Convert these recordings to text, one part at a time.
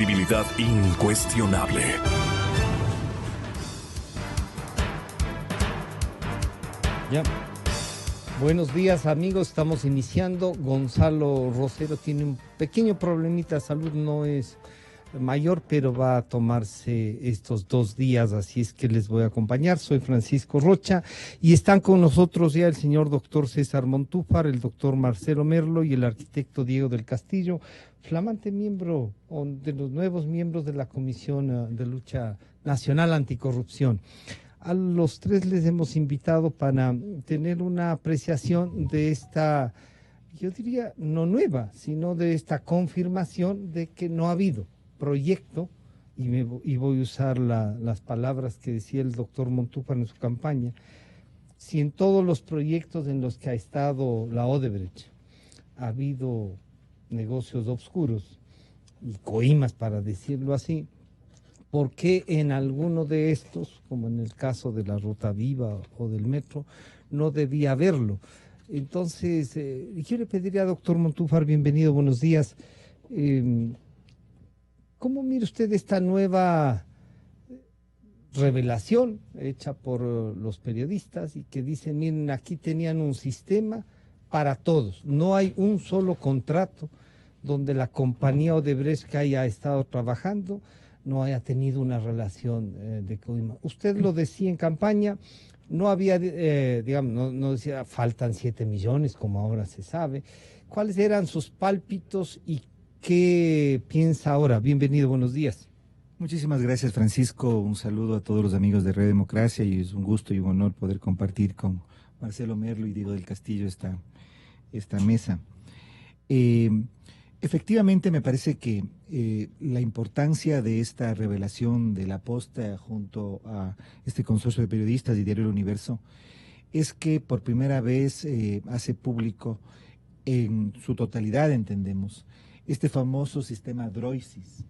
credibilidad incuestionable. Ya. Buenos días, amigos, estamos iniciando. Gonzalo Rosero tiene un pequeño problemita de salud, no es mayor, pero va a tomarse estos 2 días, así es que les voy a acompañar. Soy Francisco Rocha y están con nosotros ya el señor doctor César Montúfar, el doctor Marcelo Merlo y el arquitecto Diego del Castillo, flamante miembro de los nuevos miembros de la Comisión de Lucha Nacional Anticorrupción. A los tres les hemos invitado para tener una apreciación de esta, yo diría, no nueva, sino de esta confirmación de que no ha habido proyecto, y voy a usar las palabras que decía el doctor Montúfar en su campaña, si en todos los proyectos en los que ha estado la Odebrecht ha habido negocios oscuros y coimas, para decirlo así, ¿por qué en alguno de estos, como en el caso de la Ruta Viva o del metro, no debía haberlo? Entonces, yo le pediría a doctor Montúfar, bienvenido, buenos días. ¿Cómo mira usted esta nueva revelación hecha por los periodistas y que dicen, miren, aquí tenían un sistema para todos, no hay un solo contrato donde la compañía Odebrecht que haya estado trabajando no haya tenido una relación de coima? Usted lo decía en campaña, no había, digamos, no decía faltan 7 millones como ahora se sabe. ¿Cuáles eran sus pálpitos y qué piensa ahora? Bienvenido, buenos días. Muchísimas gracias, Francisco. Un saludo a todos los amigos de Red Democracia y es un gusto y un honor poder compartir con Marcelo Merlo y Diego del Castillo esta mesa. Efectivamente, me parece que la importancia de esta revelación de la Posta junto a este consorcio de periodistas y Diario El Universo es que por primera vez hace público en su totalidad, entendemos, este famoso sistema Droisis.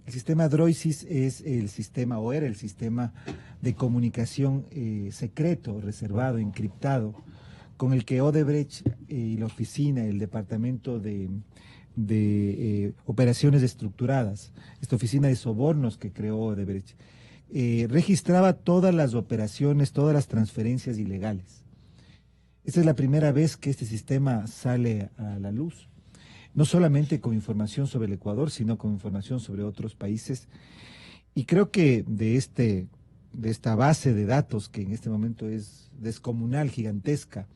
El sistema Droisis es el sistema, o era el sistema de comunicación secreto, reservado, encriptado, con el que Odebrecht y la oficina, el departamento de operaciones estructuradas, esta oficina de sobornos que creó Odebrecht, registraba todas las operaciones, todas las transferencias ilegales. Esta es la primera vez que este sistema sale a la luz, no solamente con información sobre el Ecuador, sino con información sobre otros países. Y creo que de esta base de datos, que en este momento es descomunal, gigantesca,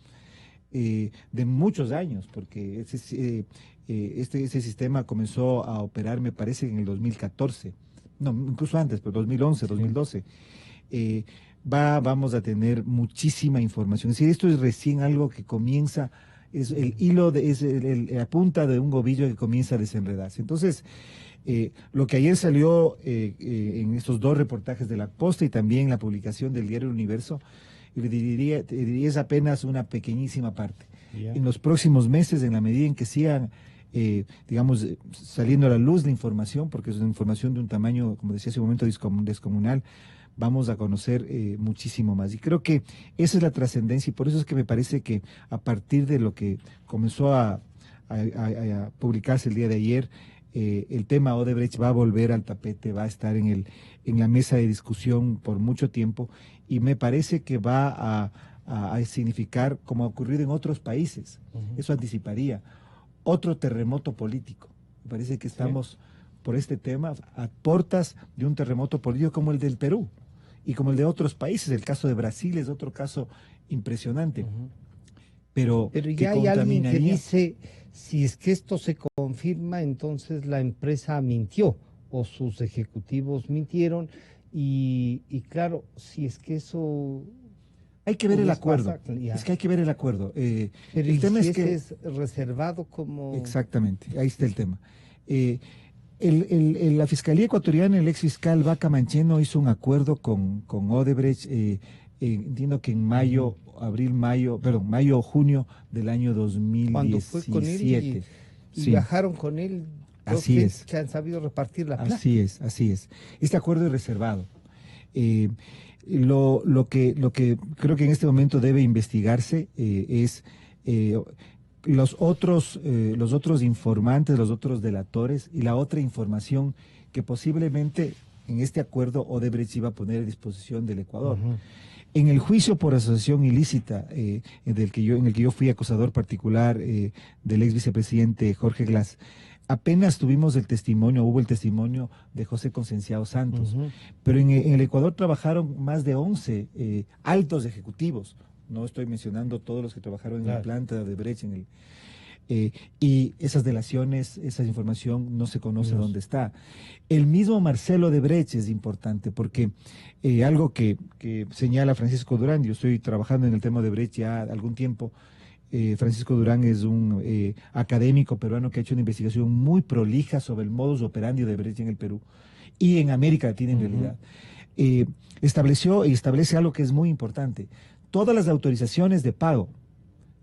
de muchos años, porque ese sistema comenzó a operar, me parece, en el 2014, no, incluso antes, pero 2011, 2012. Vamos a tener muchísima información. Es decir, esto es recién algo que comienza, es el hilo, es la punta de un ovillo que comienza a desenredarse. Entonces, lo que ayer salió en estos 2 reportajes de la Posta y también la publicación del Diario El Universo, te diría es apenas una pequeñísima parte. Yeah. En los próximos meses, en la medida en que sigan, digamos, saliendo a la luz la información, porque es una información de un tamaño, como decía hace un momento, descomunal, vamos a conocer muchísimo más. Y creo que esa es la trascendencia y por eso es que me parece que a partir de lo que comenzó a publicarse el día de ayer, el tema Odebrecht va a volver al tapete, va a estar en la mesa de discusión por mucho tiempo y me parece que va a significar, como ha ocurrido en otros países, eso anticiparía, otro terremoto político. Me parece que estamos por este tema a puertas de un terremoto político como el del Perú y como el de otros países. El caso de Brasil es otro caso impresionante. Pero ya hay alguien que dice, si es que esto se confirma, entonces la empresa mintió o sus ejecutivos mintieron y claro, si es que eso... Hay que ver el acuerdo, es que hay que ver el acuerdo. Pero el tema es que es reservado como... Exactamente, ahí está el tema. La Fiscalía Ecuatoriana, el ex fiscal Vaca Mancheno hizo un acuerdo con Odebrecht, entiendo que en mayo o junio del año 2017. Cuando fue con él y viajaron con él, así es, que han sabido repartir la plata. Así es. Este acuerdo es reservado. Lo que creo que en este momento debe investigarse es los otros informantes, los otros delatores y la otra información que posiblemente en este acuerdo Odebrecht iba a poner a disposición del Ecuador. Ujú. En el juicio por asociación ilícita, en el que yo fui acusador particular del ex vicepresidente Jorge Glass, apenas tuvimos hubo el testimonio de José Concienciado Santos, Ujú. pero en el Ecuador trabajaron más de 11 altos ejecutivos. No estoy mencionando todos los que trabajaron en la Claro. planta de Odebrecht, y esas delaciones, esa información no se conoce No sé. dónde está. El mismo Marcelo Odebrecht es importante porque algo que señala Francisco Durán, yo estoy trabajando en el tema de Odebrecht ya algún tiempo. Francisco Durán es un académico peruano que ha hecho una investigación muy prolija sobre el modus operandi de Odebrecht en el Perú y en América Latina en Ujú. realidad. Estableció y establece algo que es muy importante. Todas las autorizaciones de pago,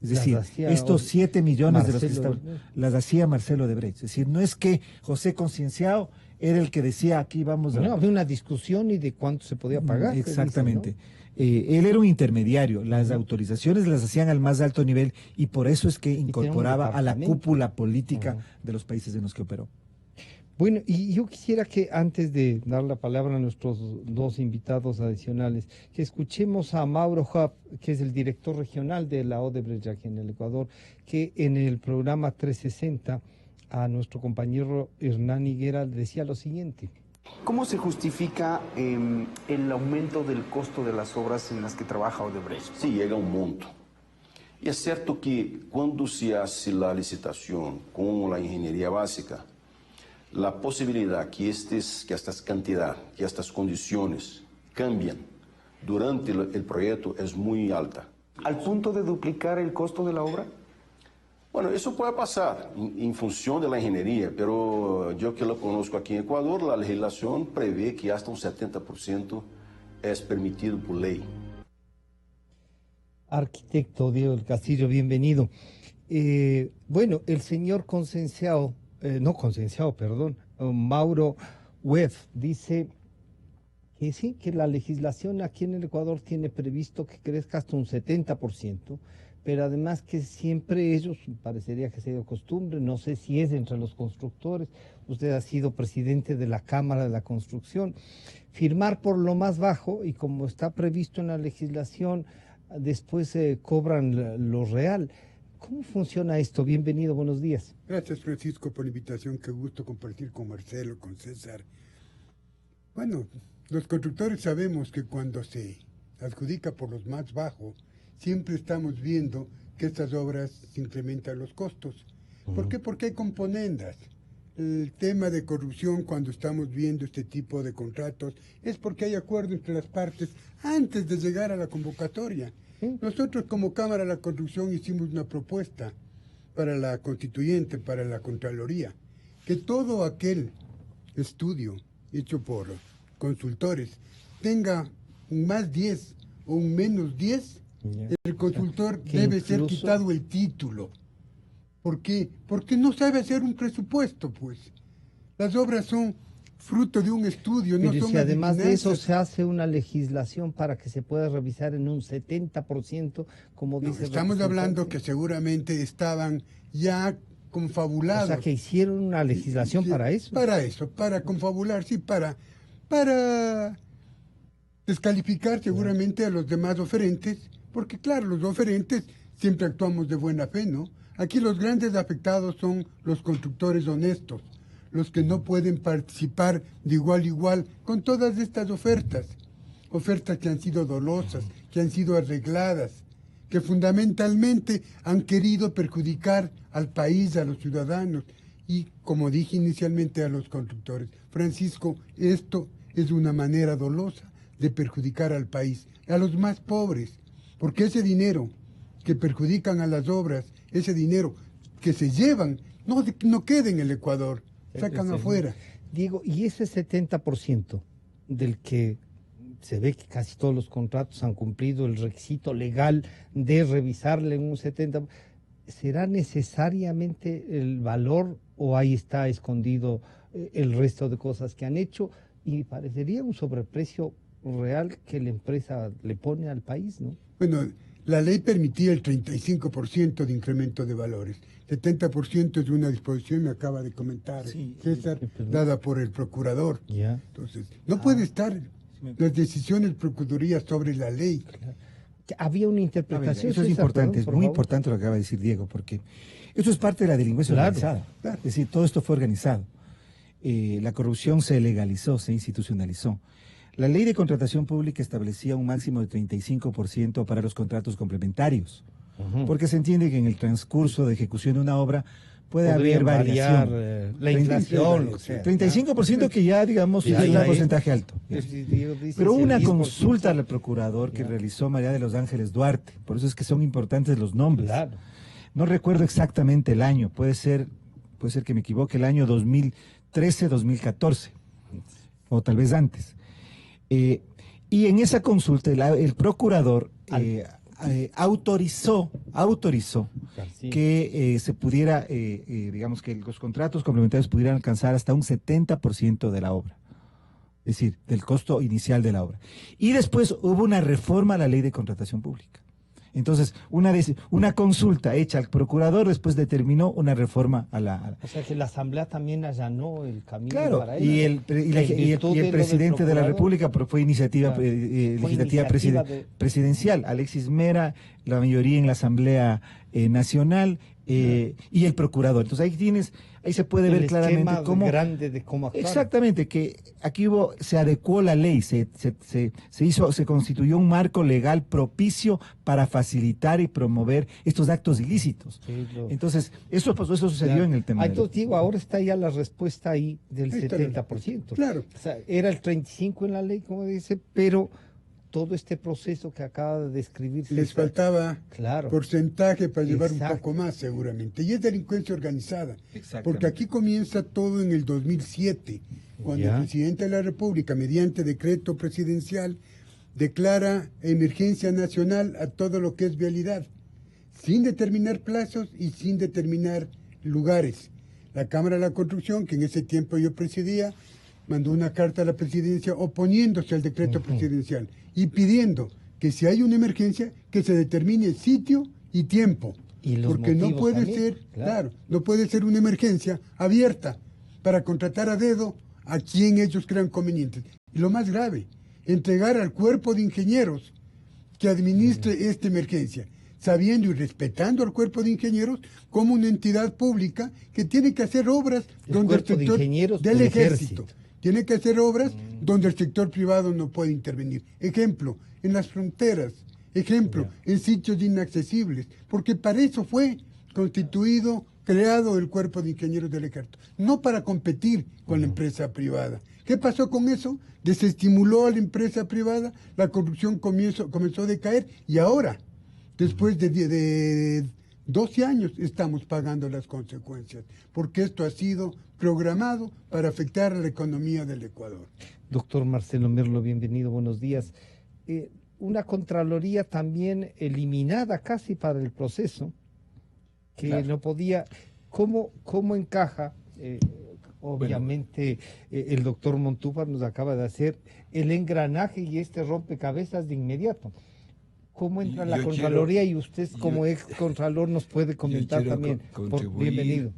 es Las decir, hacía estos 7 millones de los que Marcelo estaban, Odebrecht. las hacía Marcelo Odebrecht. Es decir, no es que José Concienciado era el que decía aquí vamos a... No, había una discusión y de cuánto se podía pagar. se dice, Exactamente. ¿no? Él era un intermediario, las autorizaciones las hacían al más alto nivel y por eso es que tenía un incorporaba a la departamento. cúpula política Ujú. de los países en los que operó. Bueno, y yo quisiera que antes de dar la palabra a nuestros dos invitados adicionales, que escuchemos a Mauro Hub, que es el director regional de la Odebrecht aquí en el Ecuador, que en el programa 360 a nuestro compañero Hernán Higuera decía lo siguiente. ¿Cómo se justifica el aumento del costo de las obras en las que trabaja Odebrecht? Sí, llega a un monto. E é certo que quando se hace a licitação com a engenharia básica, a possibilidade que estas cantidades, que estas condições cambiam durante o projeto é muito alta. ¿Al punto de duplicar el costo de la obra? Bueno, eso puede pasar en función de la ingeniería, pero yo que lo conozco aquí en Ecuador, la legislación prevé que hasta un 70% es permitido por ley. Arquitecto Diego del Castillo, bienvenido. Bueno, el señor Mauro Webb dice que sí, que la legislación aquí en el Ecuador tiene previsto que crezca hasta un 70%, pero además que siempre ellos, parecería que se dio costumbre, no sé si es entre los constructores, usted ha sido presidente de la Cámara de la Construcción, firmar por lo más bajo y como está previsto en la legislación, después cobran lo real. ¿Cómo funciona esto? Bienvenido, buenos días. Gracias, Francisco, por la invitación. Qué gusto compartir con Marcelo, con César. Bueno, los constructores sabemos que cuando se adjudica por los más bajos, siempre estamos viendo que estas obras se incrementan los costos. ¿Por qué? Porque hay componendas. El tema de corrupción, cuando estamos viendo este tipo de contratos, es porque hay acuerdo entre las partes antes de llegar a la convocatoria. Nosotros como Cámara de la Construcción hicimos una propuesta para la constituyente, para la Contraloría, que todo aquel estudio hecho por consultores tenga un más 10 o un menos 10, el consultor debe ser quitado el título. ¿Por qué? Porque no sabe hacer un presupuesto, pues. Las obras son fruto de un estudio, no Pero son si además de eso adivinanzas. se hace una legislación para que se pueda revisar en un 70%, como No, dice el estamos hablando que representante. seguramente estaban ya confabulados. O sea, que hicieron una legislación Sí, para eso. Para eso, para confabular, sí, para descalificar seguramente a los demás oferentes, porque claro, los oferentes siempre actuamos de buena fe, ¿no? Aquí los grandes afectados son los constructores honestos, los que no pueden participar de igual a igual con todas estas ofertas que han sido dolosas, que han sido arregladas, que fundamentalmente han querido perjudicar al país, a los ciudadanos y, como dije inicialmente, a los constructores. Francisco, esto es una manera dolosa de perjudicar al país, a los más pobres, porque ese dinero que perjudican a las obras, ese dinero que se llevan, no queda en el Ecuador, sacan afuera. Diego, y ese 70% del que se ve que casi todos los contratos han cumplido el requisito legal de revisarle en un 70%, ¿será necesariamente el valor o ahí está escondido el resto de cosas que han hecho? Y parecería un sobreprecio real que la empresa le pone al país, ¿no? Bueno, La ley permitía el 35% de incremento de valores. 70% es una disposición, me acaba de comentar César, dada por el procurador. Entonces, no puede estar las decisiones procuraduría sobre la ley. Había una interpretación. Eso es importante, es muy importante lo que acaba de decir Diego, porque eso es parte de la delincuencia organizada. Es decir, todo esto fue organizado. La corrupción se legalizó, se institucionalizó. La ley de contratación pública establecía un máximo de 35% para los contratos complementarios, porque se entiende que en el transcurso de ejecución de una obra puede haber variación. La inflación, 35% que ya, digamos, es un porcentaje alto. Pero una consulta al procurador que realizó María de los Ángeles Duarte, por eso es que son importantes los nombres. No recuerdo exactamente el año, puede ser que me equivoque, el año 2013, 2014, o tal vez antes. Y en esa consulta el procurador autorizó que se pudiera, digamos que los contratos complementarios pudieran alcanzar hasta un 70% de la obra, es decir, del costo inicial de la obra. Y después hubo una reforma a la ley de contratación pública. Entonces, una consulta hecha al procurador después determinó una reforma a la... O sea que la Asamblea también allanó el camino para y el presidente de la República fue iniciativa legislativa presidencial, Alexis Mera, la mayoría en la Asamblea Nacional y el procurador. Entonces ahí se puede ver claramente cómo... grande de cómo actuar. Exactamente, que aquí se adecuó la ley, se constituyó un marco legal propicio para facilitar y promover estos actos ilícitos. Entonces, eso sucedió en el tema. Entonces, digo, ahora está ya la respuesta ahí del 70%. Claro. O sea, era el 35% en la ley, como dice, pero todo este proceso que acaba de describir. Les faltaba porcentaje para llevar un poco más, seguramente. Y es delincuencia organizada. Porque aquí comienza todo en el 2007, cuando el presidente de la República, mediante decreto presidencial, declara emergencia nacional a todo lo que es vialidad, sin determinar plazos y sin determinar lugares. La Cámara de la Construcción, que en ese tiempo yo presidía, mandó una carta a la presidencia oponiéndose al decreto presidencial y pidiendo que si hay una emergencia, que se determine sitio y tiempo. Porque no puede ser, no puede ser una emergencia abierta para contratar a dedo a quien ellos crean conveniente. Y lo más grave, entregar al cuerpo de ingenieros que administre esta emergencia, sabiendo y respetando al cuerpo de ingenieros como una entidad pública que tiene que hacer obras donde el sector del ejército tiene que hacer obras donde el sector privado no puede intervenir. Ejemplo, en las fronteras, ejemplo, en sitios inaccesibles, porque para eso fue constituido, creado el cuerpo de ingenieros del ejército, no para competir con la empresa privada. ¿Qué pasó con eso? Desestimuló a la empresa privada, la corrupción comenzó a decaer y ahora, después de 12 años, estamos pagando las consecuencias, porque esto ha sido programado para afectar a la economía del Ecuador. Doctor Marcelo Merlo, bienvenido, buenos días. Una Contraloría también eliminada casi para el proceso, que no podía... ¿Cómo encaja? Obviamente el doctor Montúfar nos acaba de hacer el engranaje y este rompecabezas de inmediato. ¿Cómo entra la Contraloría? Y usted como ex Contralor nos puede comentar también. Bienvenido.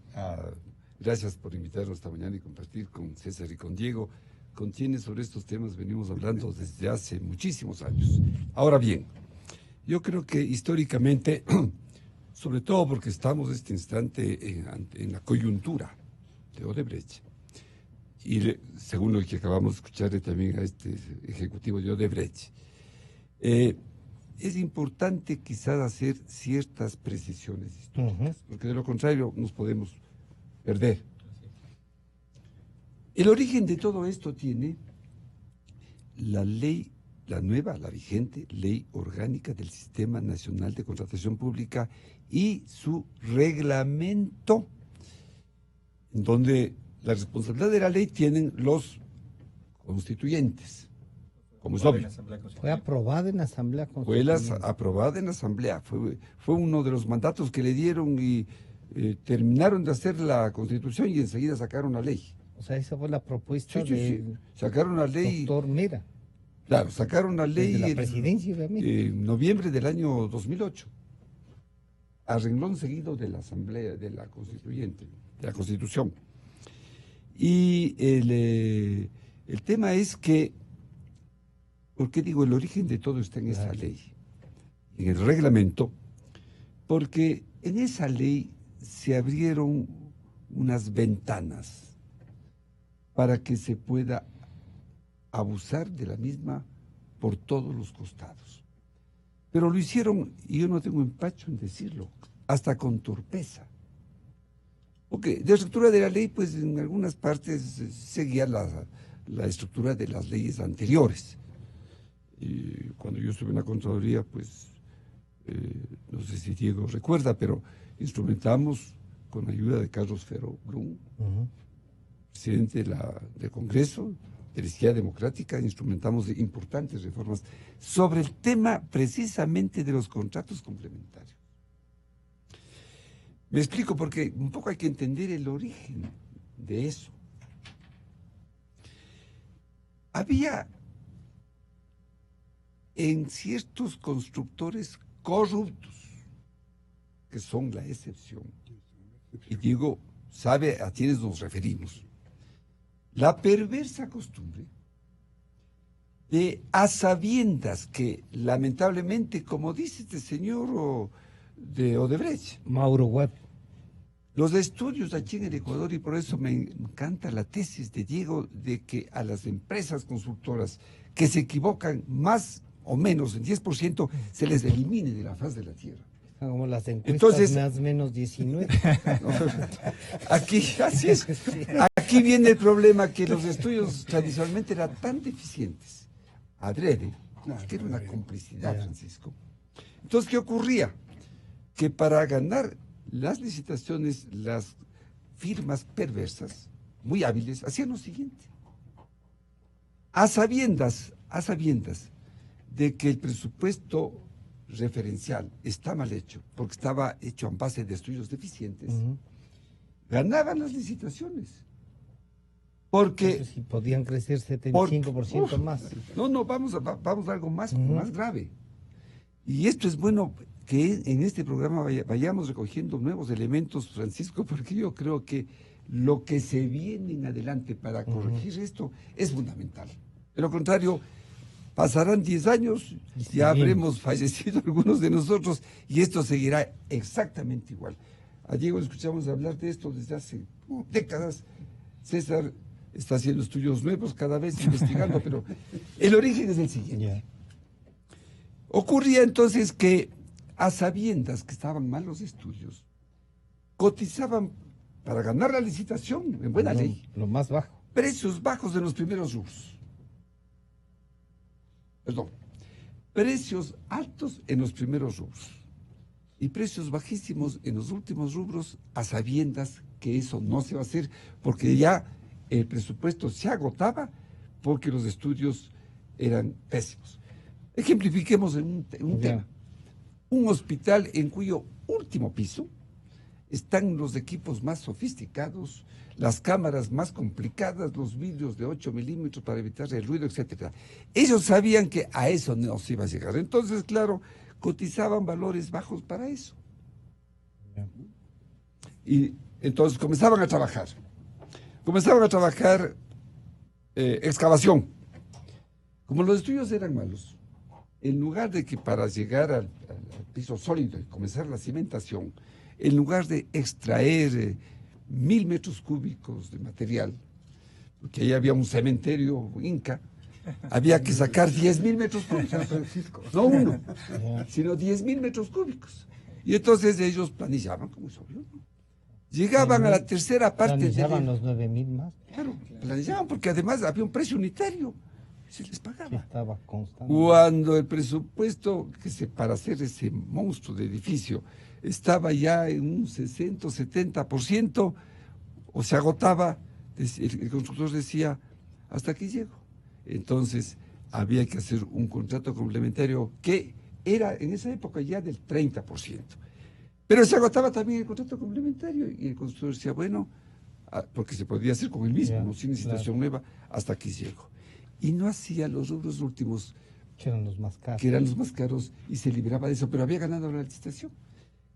Gracias por invitarnos esta mañana y compartir con César y con Diego, con quienes sobre estos temas venimos hablando desde hace muchísimos años. Ahora bien, yo creo que históricamente, sobre todo porque estamos en este instante en la coyuntura de Odebrecht, y según lo que acabamos de escuchar también a este ejecutivo de Odebrecht, es importante quizás hacer ciertas precisiones históricas, porque de lo contrario nos podemos perder. El origen de todo esto tiene la ley, la vigente Ley Orgánica del Sistema Nacional de Contratación Pública y su reglamento, en donde la responsabilidad de la ley tienen los constituyentes, como es obvio. Fue aprobada en la Asamblea Constituyente. Fue aprobada en la Asamblea, fue uno de los mandatos que le dieron y terminaron de hacer la Constitución y enseguida sacaron la ley. O sea, esa fue la propuesta sacaron la ley. Doctor Mera. Claro, sacaron la ley Desde la presidencia, obviamente. en noviembre del año 2008, a renglón seguido de la Asamblea, de la Constituyente, de la Constitución. Y el tema es que, ¿por qué digo el origen de todo está en esa ley? En el reglamento, porque en esa ley se abrieron unas ventanas para que se pueda abusar de la misma por todos los costados. Pero lo hicieron, y yo no tengo empacho en decirlo, hasta con torpeza. Porque la estructura de la ley, pues en algunas partes seguía la estructura de las leyes anteriores. Y cuando yo estuve en la Contraloría, pues, no sé si Diego recuerda, pero instrumentamos con ayuda de Carlos Fero Blum, presidente del Congreso, de la Izquierda Democrática, instrumentamos importantes reformas sobre el tema precisamente de los contratos complementarios. Me explico porque un poco hay que entender el origen de eso. Había en ciertos constructores corruptos, que son la excepción, y digo, sabe a quiénes nos referimos, la perversa costumbre de, a sabiendas que lamentablemente, como dice este señor de Odebrecht, Mauro Webb, los estudios aquí en el Ecuador, y por eso me encanta la tesis de Diego, de que a las empresas consultoras que se equivocan más o menos en 10%, se les elimine de la faz de la tierra. como las encuestas. Entonces, más menos 19. Aquí, así es. Aquí viene el problema, que los estudios tradicionalmente eran tan deficientes, adrede, que era una complicidad, Francisco. Entonces, ¿qué ocurría? Que para ganar las licitaciones, las firmas perversas, muy hábiles, hacían lo siguiente. A sabiendas de que el presupuesto referencial está mal hecho, porque estaba hecho en base de estudios deficientes, ganaban las licitaciones. Porque si podían crecer 75% más. No, vamos a algo más grave. Y esto es bueno que en este programa vayamos recogiendo nuevos elementos, Francisco, porque yo creo que lo que se viene en adelante para corregir esto es fundamental. De lo contrario, pasarán 10 años, ya habremos fallecido algunos de nosotros y esto seguirá exactamente igual. A Diego le escuchamos hablar de esto desde hace décadas. César está haciendo estudios nuevos, cada vez investigando, pero el origen es el siguiente. Ocurría entonces que, a sabiendas que estaban mal los estudios, cotizaban para ganar la licitación, en buena ley. Lo más bajo. Precios bajos en los primeros rubros. Perdón. Precios altos en los primeros rubros. Y precios bajísimos en los últimos rubros, a sabiendas que eso no se va a hacer, porque ya el presupuesto se agotaba, porque los estudios eran pésimos. Ejemplifiquemos en un tema. Un hospital en cuyo último piso están los equipos más sofisticados, las cámaras más complicadas, los vidrios de 8 milímetros para evitar el ruido, etcétera. Ellos sabían que a eso no se iba a llegar. Entonces, claro, cotizaban valores bajos para eso. Y entonces comenzaban a trabajar. Excavación. Como los estudios eran malos, en lugar de que para llegar al piso sólido y comenzar la cimentación, en lugar de extraer 1000 metros cúbicos de material, porque ahí había un cementerio inca, había que sacar 10,000 metros cúbicos. No uno, sino 10,000 metros cúbicos. Y entonces ellos planillaban, como es obvio, ¿no? Llegaban a la tercera parte. Planillaban los 9,000 más. Claro, planillaban porque además había un precio unitario. Se les pagaba. Estaba constante. Cuando el presupuesto para hacer ese monstruo de edificio estaba ya en un 60 o 70%, o se agotaba, el constructor decía, hasta aquí llego. Entonces había que hacer un contrato complementario que era en esa época ya del 30%. Pero se agotaba también el contrato complementario y el constructor decía, bueno, porque se podía hacer con el mismo, no sin licitación nueva, hasta aquí llego. y no hacía los rubros últimos, Que eran los más caros. que eran los más caros, y se libraba de eso, pero había ganado la licitación.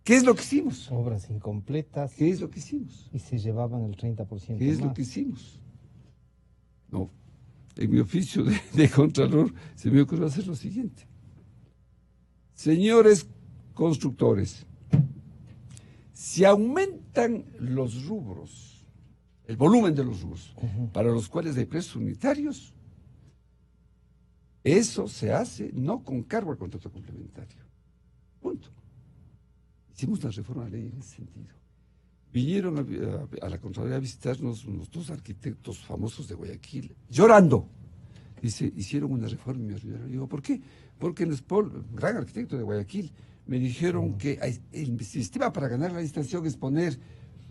¿Qué es lo que hicimos? Obras incompletas. ¿Qué es lo que hicimos? Y se llevaban el 30% ¿Qué es más. lo que hicimos? No, en mi oficio de Contralor se me ocurrió hacer lo siguiente. Señores constructores, si aumentan los rubros, el volumen de los rubros, para los cuales hay precios unitarios, eso se hace no con cargo al contrato complementario. Punto. Hicimos una reforma de ley en ese sentido. Vinieron a la Contraloría a visitarnos unos 2 arquitectos famosos de Guayaquil, llorando. Dice, hicieron una reforma y me ayudaron. Digo, ¿por qué? Porque el Spol, gran arquitecto de Guayaquil, me dijeron que el sistema para ganar la licitación es poner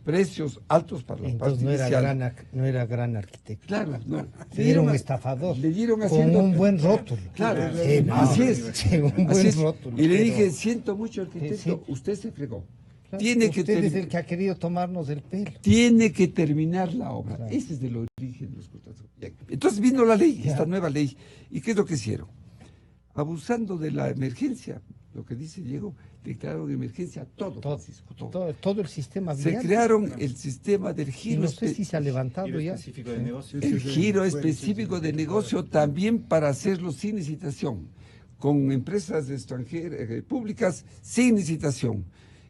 precios altos para la Entonces parte inicial. no era gran arquitecto. Claro, no. Era un estafador. Le dieron con haciendo un buen rótulo. Claro, Sí, no, así es. sí, un Así buen es. rótulo. Y le pero, dije, siento mucho, arquitecto, sí. usted se fregó. claro, Tiene que usted es el que ha querido tomarnos el pelo. Tiene que terminar la obra. Claro. Ese es el origen de los contratos. Entonces vino la ley, esta nueva ley. ¿Y qué es lo que hicieron? Abusando de la emergencia, lo que dice Diego, declararon emergencia todo, Francisco, todo. Todo el sistema Se vial. crearon el sistema del Y giro. no sé si se ha levantado ya. El giro específico de negocio también para hacerlo sin licitación, con empresas extranjeras, públicas, sin licitación.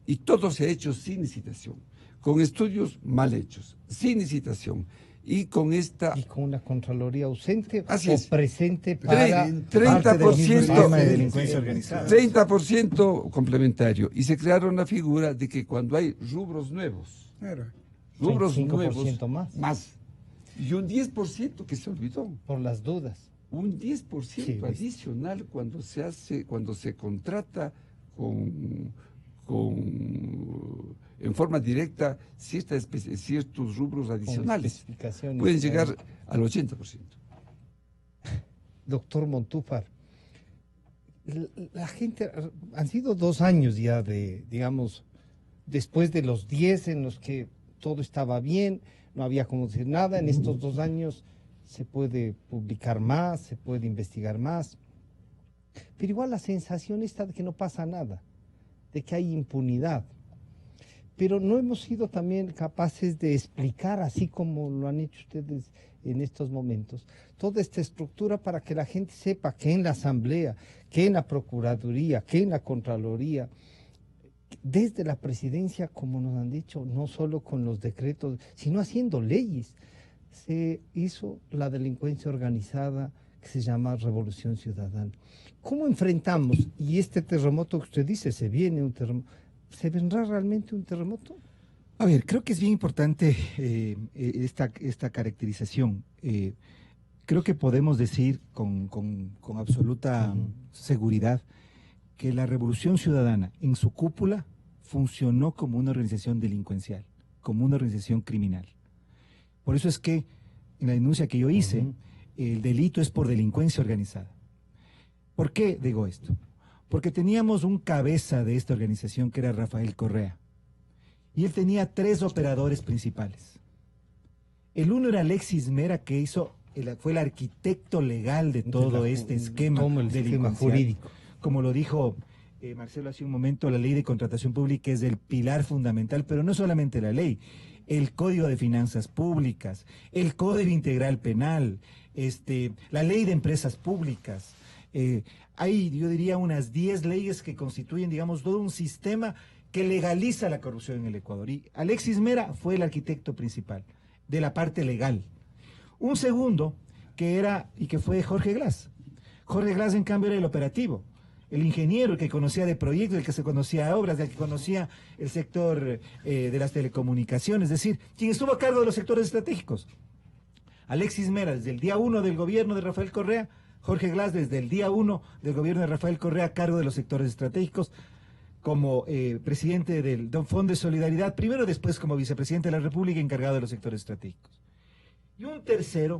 Y todo se ha hecho sin licitación, con estudios mal hechos, sin licitación. Y con esta... Y con una Contraloría ausente Así o es. presente para 30% de delincuencia organizada. 30% complementario. Y se crearon la figura de que cuando hay rubros nuevos, Claro. rubros 25% nuevos, más. Y un 10% que se olvidó. por las dudas. Un 10% Sí, adicional cuando se contrata en forma directa ciertos rubros adicionales. Especificaciones. Pueden llegar al 80%. Doctor Montúfar, la gente, han sido 2 años ya digamos, después de los 10 en los que todo estaba bien, no había como decir nada, en estos 2 años se puede publicar más, se puede investigar más, pero igual la sensación está de que no pasa nada, de que hay impunidad. Pero no hemos sido también capaces de explicar, así como lo han hecho ustedes en estos momentos, toda esta estructura para que la gente sepa que en la Asamblea, que en la Procuraduría, que en la Contraloría, desde la Presidencia, como nos han dicho, no solo con los decretos, sino haciendo leyes, se hizo la delincuencia organizada que se llama Revolución Ciudadana. ¿Cómo enfrentamos? Y este terremoto que usted dice, se viene un terremoto. ¿Se vendrá realmente un terremoto? A ver, creo que es bien importante esta caracterización. Creo que podemos decir con absoluta seguridad que la Revolución Ciudadana en su cúpula funcionó como una organización delincuencial, como una organización criminal. Por eso es que en la denuncia que yo hice, el delito es por delincuencia organizada. ¿Por qué digo esto? Porque teníamos un cabeza de esta organización que era Rafael Correa. Y él tenía 3 operadores principales. El uno era Alexis Mera, que fue el arquitecto legal de todo este esquema delincuencial. Jurídico. Como lo dijo Marcelo hace un momento, la ley de contratación pública es el pilar fundamental, pero no solamente la ley, el Código de Finanzas Públicas, el Código Integral Penal, la ley de empresas públicas. Hay, yo diría, unas 10 leyes que constituyen, digamos, todo un sistema que legaliza la corrupción en el Ecuador. Y Alexis Mera fue el arquitecto principal de la parte legal. Un segundo que fue Jorge Glass. Jorge Glass, en cambio, era el operativo, el ingeniero, el que conocía de proyectos, el que se conocía de obras, el que conocía el sector de las telecomunicaciones, es decir, quien estuvo a cargo de los sectores estratégicos. Alexis Mera, desde el día 1 del gobierno de Rafael Correa, Jorge Glass, desde el día 1 del gobierno de Rafael Correa, a cargo de los sectores estratégicos, como presidente del Fondo de Solidaridad, primero, después como vicepresidente de la República, encargado de los sectores estratégicos. Y un tercer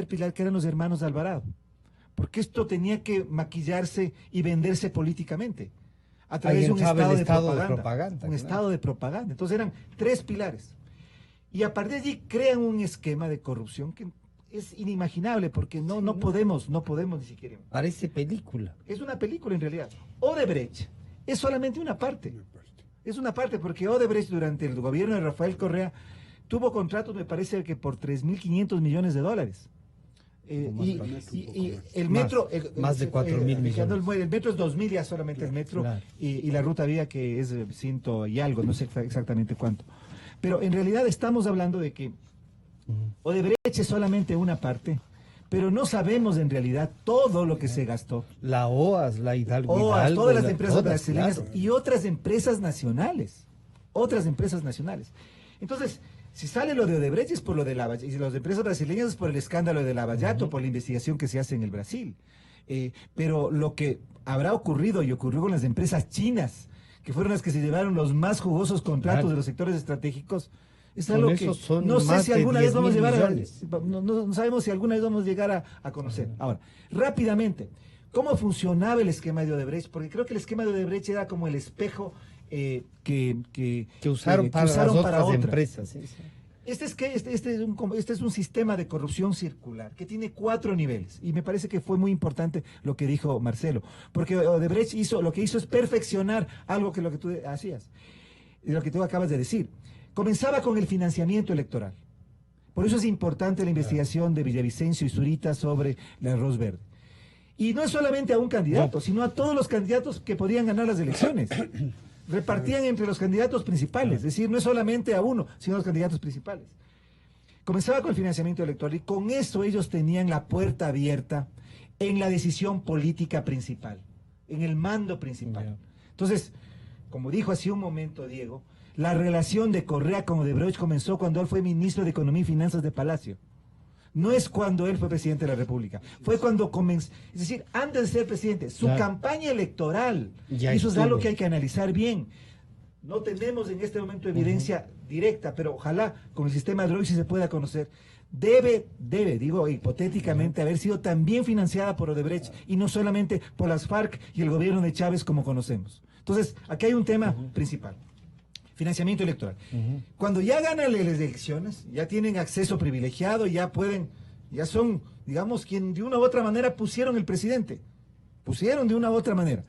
pilar, que eran los hermanos Alvarado, porque esto tenía que maquillarse y venderse políticamente, a través de un estado de propaganda. Un estado de propaganda. Entonces eran 3 pilares. Y a partir de allí crean un esquema de corrupción que es inimaginable porque no podemos ni siquiera. Parece película. Es una película en realidad. Odebrecht es solamente una parte. Es una parte porque Odebrecht durante el gobierno de Rafael Correa tuvo contratos, me parece que por $3.500 millones. Y el metro... Más de 4.000 millones. El metro es 2.000 ya solamente el metro, claro. y la ruta vía que es 100 y algo, no sé exactamente cuánto. Pero en realidad estamos hablando de que Odebrecht es solamente una parte, pero no sabemos en realidad todo lo que se gastó. La OAS, la Hidalgo, Todas las empresas brasileñas, claro. y otras empresas nacionales. Entonces, si sale lo de Odebrecht es por lo de Lava Jato, y las empresas brasileñas es por el escándalo de Lava Jato, por la investigación que se hace en el Brasil. Pero lo que habrá ocurrido y ocurrió con las empresas chinas, que fueron las que se llevaron los más jugosos contratos de los sectores estratégicos, es algo que no sé si alguna vez vamos a llevar no sabemos si alguna vez vamos a llegar a conocer. Ahora, rápidamente, ¿cómo funcionaba el esquema de Odebrecht? Porque creo que el esquema de Odebrecht era como el espejo que usaron para las otras empresas. Sí. Este es un sistema de corrupción circular que tiene 4 niveles, y me parece que fue muy importante lo que dijo Marcelo, porque Odebrecht lo que hizo es perfeccionar algo que lo que tú hacías, y lo que tú acabas de decir. Comenzaba con el financiamiento electoral. Por eso es importante la investigación de Villavicencio y Zurita sobre el arroz verde. Y no es solamente a un candidato, sino a todos los candidatos que podían ganar las elecciones. Repartían entre los candidatos principales, es decir, no es solamente a uno, sino a los candidatos principales. Comenzaba con el financiamiento electoral y con eso ellos tenían la puerta abierta en la decisión política principal, en el mando principal. Entonces, como dijo hace un momento Diego, la relación de Correa con Odebrecht comenzó cuando él fue ministro de Economía y Finanzas de Palacio. No es cuando él fue presidente de la República. Fue cuando comenzó, es decir, antes de ser presidente, su campaña electoral. Y eso es algo que hay que analizar bien. No tenemos en este momento evidencia directa, pero ojalá con el sistema de hoy sí se pueda conocer. Debe, digo hipotéticamente, haber sido también financiada por Odebrecht y no solamente por las FARC y el gobierno de Chávez como conocemos. Entonces, aquí hay un tema principal. Financiamiento electoral. Cuando ya ganan las elecciones, ya tienen acceso privilegiado, ya son, digamos, quien de una u otra manera pusieron el presidente. Pusieron de una u otra manera.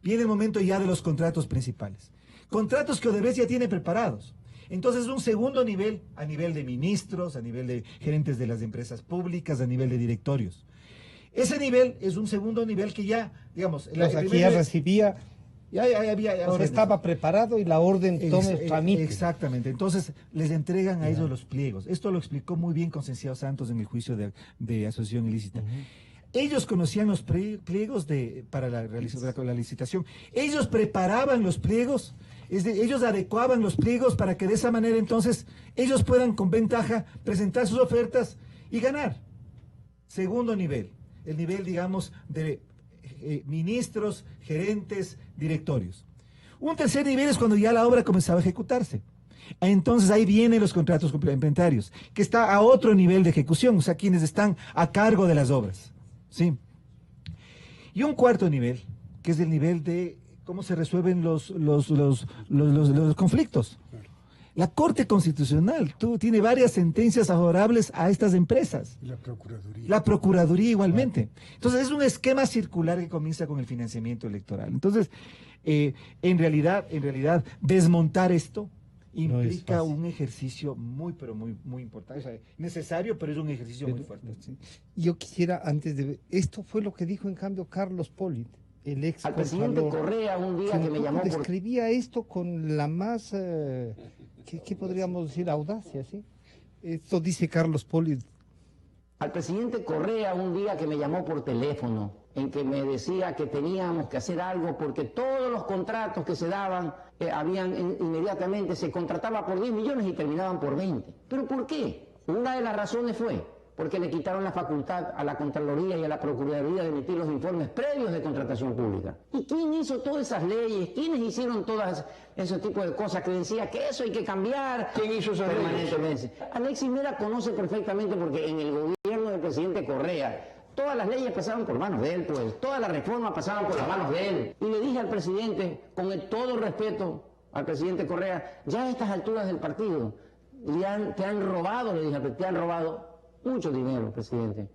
Viene el momento ya de los contratos principales. Contratos que Odebrecht ya tiene preparados. Entonces, un segundo nivel, a nivel de ministros, a nivel de gerentes de las empresas públicas, a nivel de directorios. Ese nivel es un segundo nivel que ya, digamos... Aquí ya recibía... Ya estaba preparado y la orden tramite. Exactamente. Entonces les entregan a ellos los pliegos. Esto lo explicó muy bien Concienciado Santos en el juicio de asociación ilícita. Ellos conocían los pliegos para la licitación. Ellos preparaban los pliegos, ellos adecuaban los pliegos para que de esa manera entonces ellos puedan con ventaja presentar sus ofertas y ganar. Segundo nivel, el nivel, digamos, de ministros, gerentes, directorios. Un tercer nivel es cuando ya la obra comenzaba a ejecutarse. Entonces ahí vienen los contratos complementarios, que está a otro nivel de ejecución, o sea, quienes están a cargo de las obras. ¿Sí? Y un cuarto nivel, que es el nivel de cómo se resuelven los conflictos. La Corte Constitucional tiene varias sentencias favorables a estas empresas. La Procuraduría. La Procuraduría igualmente. Entonces es un esquema circular que comienza con el financiamiento electoral. Entonces, en realidad, desmontar esto implica un ejercicio muy, pero muy, muy importante. O sea, necesario, pero es un ejercicio muy fuerte. Sí. Yo quisiera, antes de... Esto fue lo que dijo, en cambio, Carlos Pollitt, el ex... Al presidente Correa un día que me llamó... Describía esto con la más... ¿Qué podríamos decir? Audacia, ¿sí? Esto dice Carlos Pollitt. Al presidente Correa un día que me llamó por teléfono, en que me decía que teníamos que hacer algo porque todos los contratos que se daban, inmediatamente se contrataba por 10 millones y terminaban por 20. ¿Pero por qué? Una de las razones fue porque le quitaron la facultad a la Contraloría y a la Procuraduría de emitir los informes previos de contratación pública. ¿Y quién hizo todas esas leyes? ¿Quiénes hicieron todas ese tipo de cosas que decía que eso hay que cambiar? ¿Quién hizo esas leyes? Alexis Mera conoce perfectamente porque en el gobierno del presidente Correa todas las leyes pasaban por manos de él, pues todas las reformas pasaban por las manos de él. Y le dije al presidente, con todo el respeto al presidente Correa, ya a estas alturas del partido, te han robado, le dije, te han robado mucho dinero, presidente.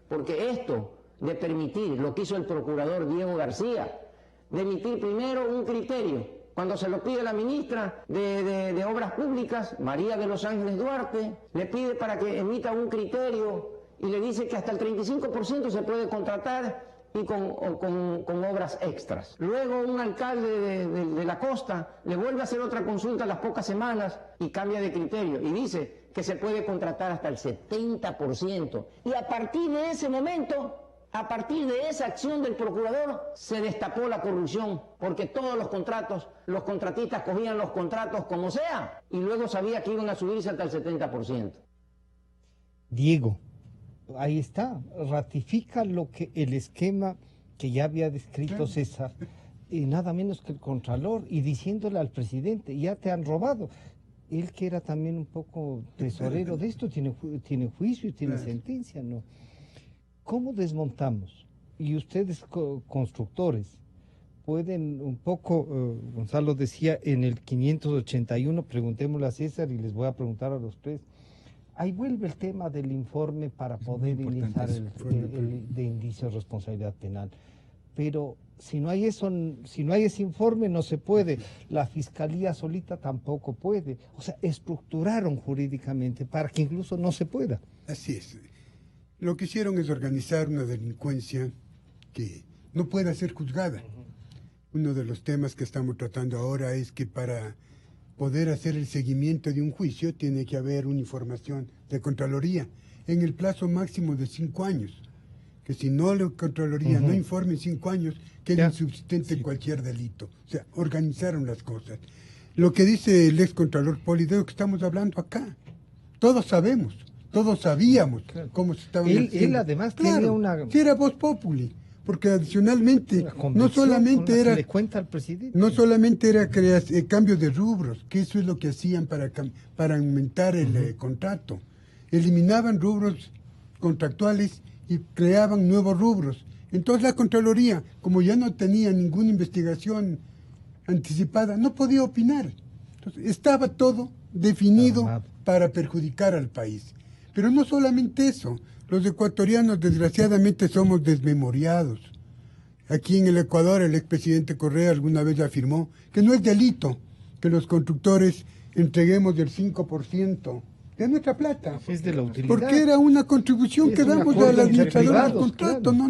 Porque esto de permitir lo que hizo el procurador Diego García, de emitir primero un criterio, cuando se lo pide la ministra de Obras Públicas, María de los Ángeles Duarte, le pide para que emita un criterio y le dice que hasta el 35% se puede contratar y con obras extras. Luego un alcalde de la costa le vuelve a hacer otra consulta a las pocas semanas y cambia de criterio y dice que se puede contratar hasta el 70%. Y a partir de ese momento, a partir de esa acción del procurador, se destapó la corrupción, porque todos los contratos, los contratistas cogían los contratos como sea y luego sabía que iban a subirse hasta el 70%. Diego, ahí está, ratifica lo que el esquema que ya había descrito César, y nada menos que el Contralor, y diciéndole al presidente, ya te han robado. Él que era también un poco tesorero de esto, tiene juicio y tiene sentencia, ¿no? ¿Cómo desmontamos? Y ustedes, constructores, pueden un poco, Gonzalo decía en el 581, preguntémosle a César y les voy a preguntar a los tres. Ahí vuelve el tema del informe para poder iniciar el de indicio de responsabilidad penal. Pero si no hay eso, si no hay ese informe, no se puede. La fiscalía solita tampoco puede. O sea, estructuraron jurídicamente para que incluso no se pueda. Así es. Lo que hicieron es organizar una delincuencia que no pueda ser juzgada. Uno de los temas que estamos tratando ahora es que para poder hacer el seguimiento de un juicio tiene que haber una información de Contraloría en el plazo máximo de 5 años. Que si no la Contraloría no informe en 5 años, queda insubsistente cualquier delito. O sea, organizaron las cosas. Lo que dice el ex Contralor Poli, de lo que estamos hablando acá, todos sabemos. Todos sabíamos cómo se estaba haciendo. Él además tenía una... Sí, era voz populi, porque adicionalmente no solamente era... Le cuenta al presidente. No solamente era cambio de rubros, que eso es lo que hacían para aumentar el contrato. Eliminaban rubros contractuales y creaban nuevos rubros. Entonces la Contraloría, como ya no tenía ninguna investigación anticipada, no podía opinar. Entonces estaba todo definido para perjudicar al país. Pero no solamente eso, los ecuatorianos desgraciadamente somos desmemoriados. Aquí en el Ecuador el expresidente Correa alguna vez afirmó que no es delito que los constructores entreguemos del 5% de nuestra plata. Es de la utilidad. Porque era una contribución que damos al administrador del contrato, claro.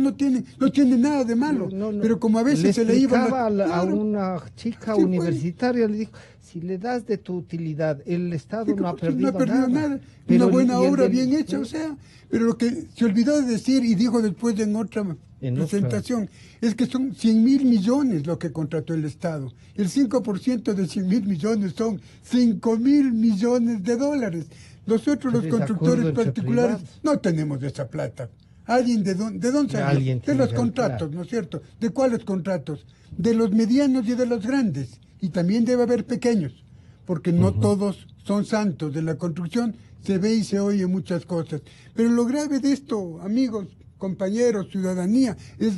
No tiene nada de malo. Pero como a veces se le iba a una chica universitaria, le dijo, si le das de tu utilidad, el Estado no ha perdido nada. Una buena obra bien hecha, o sea, pero lo que se olvidó de decir y dijo después en otra presentación, es que son 100.000 millones lo que contrató el Estado. El 5% de 100.000 millones son 5.000 millones de dólares. Nosotros los constructores particulares no tenemos esa plata. ¿De dónde salió? De los contratos, ¿no es cierto? ¿De cuáles contratos? De los medianos y de los grandes. Y también debe haber pequeños, porque no todos son santos. De la construcción se ve y se oye muchas cosas. Pero lo grave de esto, amigos, compañeros, ciudadanía, es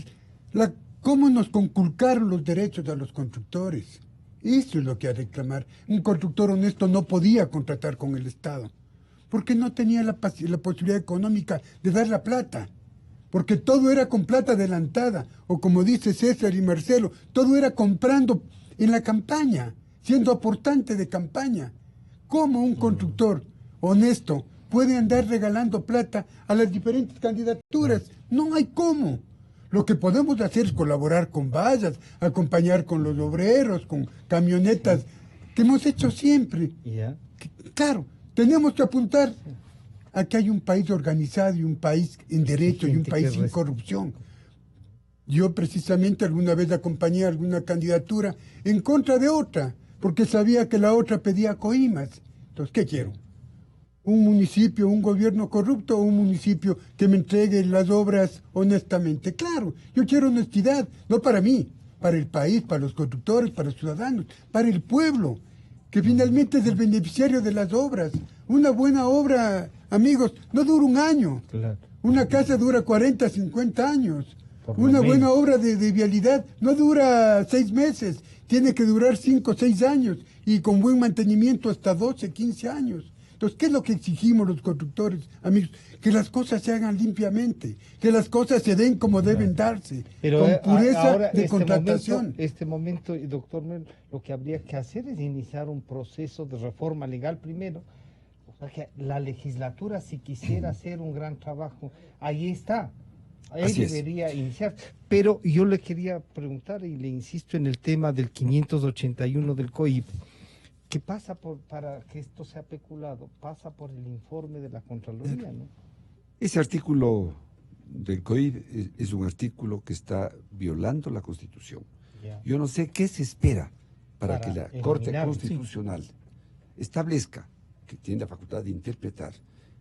cómo nos conculcaron los derechos a los constructores. Eso es lo que hay que reclamar. Un constructor honesto no podía contratar con el Estado, porque no tenía la posibilidad económica de dar la plata, porque todo era con plata adelantada, o como dice César y Marcelo, todo era comprando en la campaña, siendo aportante de campaña. ¿Cómo un constructor honesto puede andar regalando plata a las diferentes candidaturas? No hay cómo. Lo que podemos hacer es colaborar con vallas, acompañar con los obreros, con camionetas, que hemos hecho siempre. Claro, tenemos que apuntar a que hay un país organizado y un país en derecho y un país sin corrupción. Yo precisamente alguna vez acompañé alguna candidatura en contra de otra, porque sabía que la otra pedía coimas. Entonces, ¿qué quiero? ¿Un municipio, un gobierno corrupto o un municipio que me entregue las obras honestamente? Claro, yo quiero honestidad, no para mí, para el país, para los constructores, para los ciudadanos, para el pueblo, que finalmente es el beneficiario de las obras. Una buena obra, amigos, no dura un año. Claro. Una casa dura 40, 50 años. Una buena obra de vialidad no dura 6 meses, tiene que durar 5 o 6 años y con buen mantenimiento hasta 12, 15 años. Entonces, ¿qué es lo que exigimos los constructores, amigos? Que las cosas se hagan limpiamente, que las cosas se den como deben darse, Pero con pureza ahora, de contratación. Este momento, doctor Mel, lo que habría que hacer es iniciar un proceso de reforma legal primero. O sea, que la legislatura, si quisiera hacer un gran trabajo, ahí está. Ahí debería iniciar. Pero yo le quería preguntar, y le insisto en el tema del 581 del COIP. ¿Qué pasa para que esto sea peculado? Pasa por el informe de la Contraloría, ¿no? Ese artículo del COIP es un artículo que está violando la Constitución. Ya. Yo no sé qué se espera para que la Corte eliminar, Constitucional establezca, que tiene la facultad de interpretar,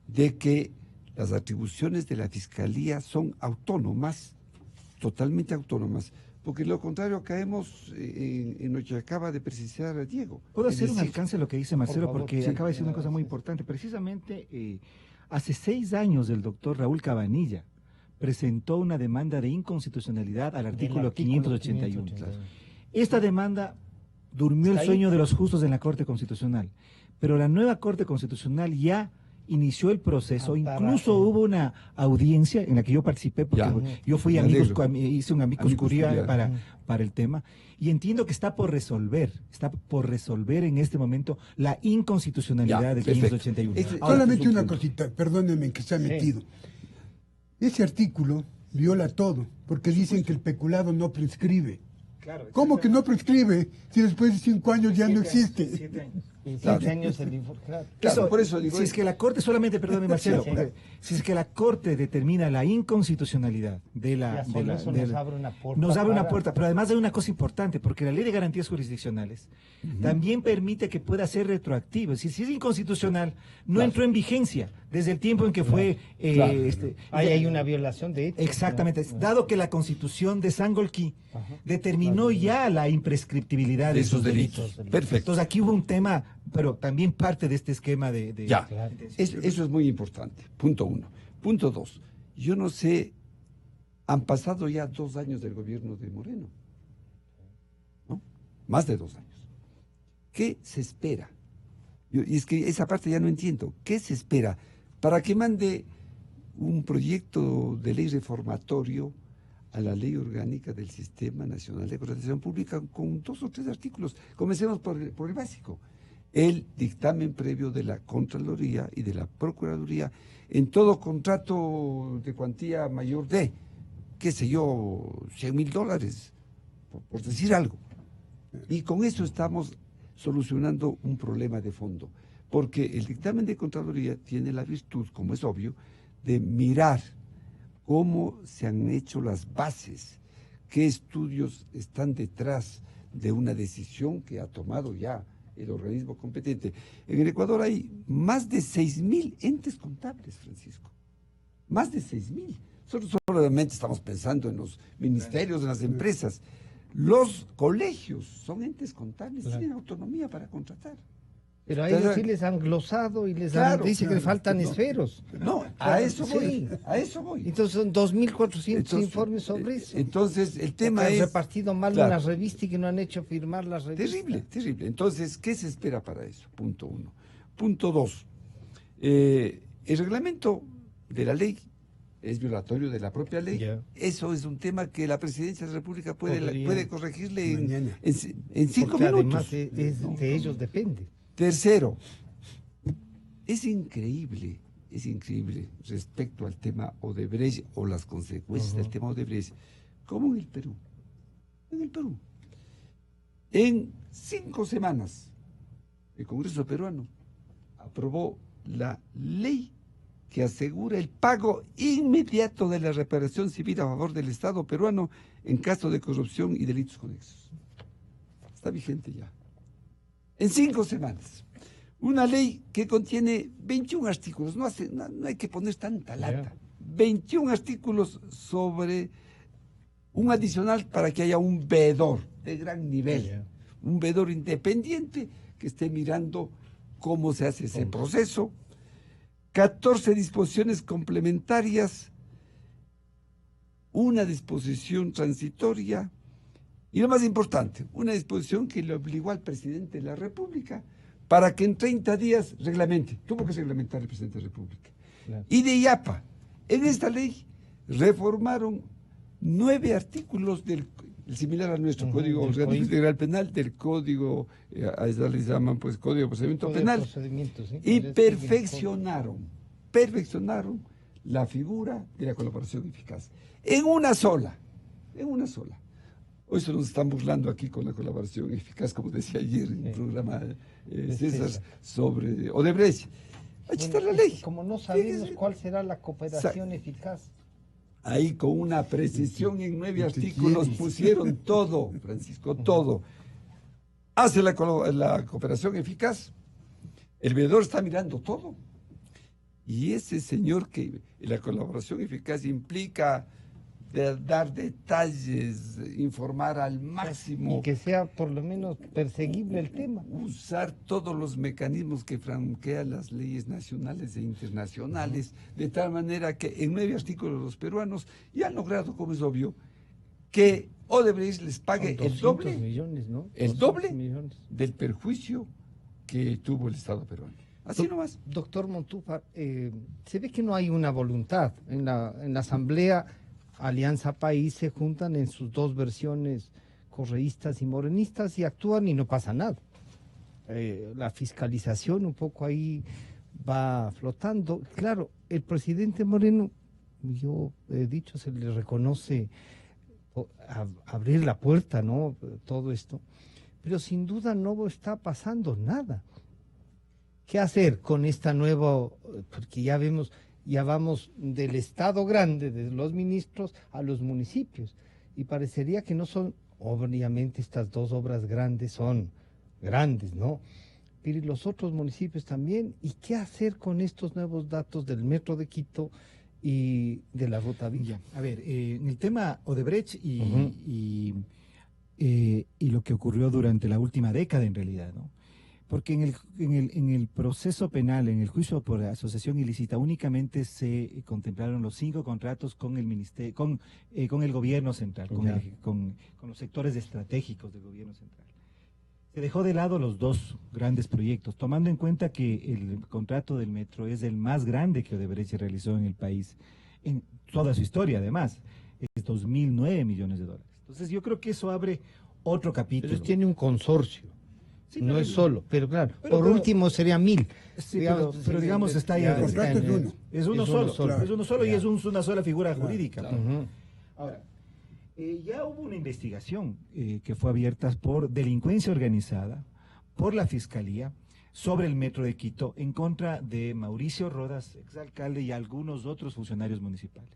de que las atribuciones de la Fiscalía son autónomas, totalmente autónomas, porque lo contrario caemos en lo que acaba de precisar Diego. Puedo Es hacer un decir, alcance a lo que dice Marcelo, favor, porque sí. acaba de decir una cosa muy importante. Precisamente hace 6 años el doctor Raúl Cabanilla presentó una demanda de inconstitucionalidad al artículo 581. Esta demanda durmió el sueño de los justos en la Corte Constitucional, pero la nueva Corte Constitucional ya inició el proceso, incluso hubo una audiencia en la que yo participé, porque yo fui hice un amicus curiae para el tema, y entiendo que está por resolver en este momento la inconstitucionalidad del 581. Solamente una cosita, perdónenme que se ha metido. Ese artículo viola todo, porque dicen que el peculado no prescribe. Claro, ¿Cómo que no prescribe si después de 5 años ya no existe? 7 años. En 7 años el informe, claro. Eso, por eso digo, si es que la Corte, solamente, perdóneme Marcelo, porque si es que la Corte determina la inconstitucionalidad de la... Eso nos abre una puerta. Nos abre una puerta, pero además hay una cosa importante, porque la Ley de Garantías Jurisdiccionales también permite que pueda ser retroactivo. Es decir, si es inconstitucional, no entró en vigencia desde el tiempo en que fue... Ahí hay una violación de hecho. Exactamente, dado que la Constitución de Sangolquí determinó ya la imprescriptibilidad de esos delitos. Perfecto. Entonces aquí hubo un tema, pero también parte de este esquema de Ya, eso es muy importante, punto 1. Punto 2, yo no sé, han pasado ya 2 años del gobierno de Moreno, ¿no? Más de 2 años. ¿Qué se espera? Y es que esa parte ya no entiendo. ¿Qué se espera para que mande un proyecto de ley reformatorio a la ley orgánica del Sistema Nacional de Contratación Pública con 2 o 3 artículos? Comencemos por el básico. El dictamen previo de la Contraloría y de la Procuraduría en todo contrato de cuantía mayor de, qué sé yo, $100,000, por decir algo. Y con eso estamos solucionando un problema de fondo, porque el dictamen de Contraloría tiene la virtud, como es obvio, de mirar cómo se han hecho las bases, qué estudios están detrás de una decisión que ha tomado ya el organismo competente. En el Ecuador hay más de 6,000 entes contables, Francisco. Más de 6,000. Nosotros solamente estamos pensando en los ministerios, en las empresas. Los colegios son entes contables, tienen autonomía para contratar. Pero a ellos sí les han glosado y les dice que le faltan esferos. No, a eso voy, a eso voy. Entonces son 2.400 informes sobre eso. Entonces el tema han es... repartido mal una revista y que no han hecho firmar la revista. Terrible, terrible. Entonces, ¿qué se espera para eso? Punto 1. Punto 2. El reglamento de la ley es violatorio de la propia ley. Eso es un tema que la Presidencia de la República puede corregirle en 5 minutos. Además de ellos depende. Tercero, es increíble respecto al tema Odebrecht o las consecuencias del tema Odebrecht, como en el Perú, en 5 semanas, el Congreso peruano aprobó la ley que asegura el pago inmediato de la reparación civil a favor del Estado peruano en caso de corrupción y delitos conexos. Está vigente ya. En 5 semanas. Una ley que contiene 21 artículos, no hay que poner tanta lata. 21 artículos sobre un adicional para que haya un veedor de gran nivel, un veedor independiente que esté mirando cómo se hace ese proceso. 14 disposiciones complementarias, una disposición transitoria y lo más importante, una disposición que le obligó al presidente de la República para que en 30 días reglamente. Tuvo que reglamentar el presidente de la República. Claro. Y de IAPA, en esta ley, reformaron 9 artículos del similar a nuestro Código Orgánico Integral Penal, del Código, a esa les llaman pues Código de Procedimiento Penal, ¿Sí? y perfeccionaron la figura de la colaboración eficaz. En una sola. Hoy se nos están burlando aquí con la colaboración eficaz, como decía ayer en el programa César, sobre Odebrecht. Aquí está la ley. Como no sabemos cuál será la cooperación eficaz. Ahí con una precisión en 9 artículos pusieron todo, Francisco, todo. Hace la cooperación eficaz. El veedor está mirando todo. Y ese señor que la colaboración eficaz implica dar detalles, informar al máximo. Y que sea por lo menos perseguible el tema. Usar todos los mecanismos que franquean las leyes nacionales e internacionales, de tal manera que en 9 artículos los peruanos ya han logrado, como es obvio, que Odebrecht les pague el doble, millones, ¿no? el doble millones del perjuicio que tuvo el Estado peruano. Así nomás. Doctor Montúfar, se ve que no hay una voluntad. En la Asamblea Alianza País se juntan en sus 2 versiones, correístas y morenistas, y actúan y no pasa nada. La fiscalización un poco ahí va flotando. Claro, el presidente Moreno, yo he dicho, se le reconoce abrir la puerta, ¿no? Todo esto. Pero sin duda no está pasando nada. ¿Qué hacer con esta nueva? Porque ya vamos del Estado grande, de los ministros, a los municipios. Y parecería que no son, obviamente estas 2 obras grandes son grandes, ¿no? Pero ¿y los otros municipios también? ¿Y qué hacer con estos nuevos datos del Metro de Quito y de la Ruta Villa? A ver, en el tema Odebrecht y lo que ocurrió durante la última década en realidad, ¿no? Porque en el proceso penal, en el juicio por asociación ilícita, únicamente se contemplaron los 5 contratos con el ministerio, con el gobierno central, con los sectores estratégicos del gobierno central. Se dejó de lado los 2 grandes proyectos, tomando en cuenta que el contrato del metro es el más grande que Odebrecht realizó en el país, en toda su historia además, es 2.009 millones de dólares. Entonces yo creo que eso abre otro capítulo. Pero tiene un consorcio. Sí, no es solo, pero claro, pero último sería 1.000. Sí, pero digamos está ahí. El contrato es uno. Es uno solo, claro. es uno solo y es una sola figura jurídica. Claro. Ahora, ya hubo una investigación que fue abierta por delincuencia organizada, por la Fiscalía, sobre el Metro de Quito, en contra de Mauricio Rodas, exalcalde, y algunos otros funcionarios municipales.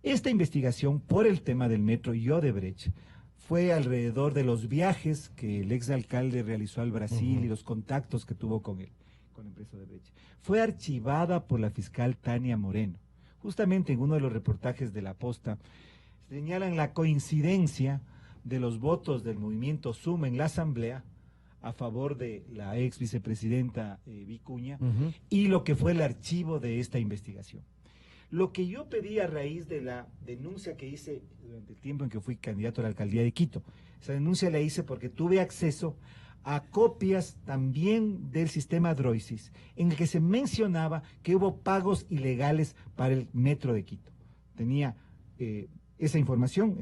Esta investigación por el tema del Metro y Odebrecht fue alrededor de los viajes que el exalcalde realizó al Brasil y los contactos que tuvo con la empresa Odebrecht. Fue archivada por la fiscal Tania Moreno. Justamente en uno de los reportajes de La Posta señalan la coincidencia de los votos del movimiento Suma en la Asamblea a favor de la ex vicepresidenta Vicuña y lo que fue el archivo de esta investigación. Lo que yo pedí a raíz de la denuncia que hice durante el tiempo en que fui candidato a la alcaldía de Quito, esa denuncia la hice porque tuve acceso a copias también del sistema Droisis, en el que se mencionaba que hubo pagos ilegales para el Metro de Quito. Tenía esa información,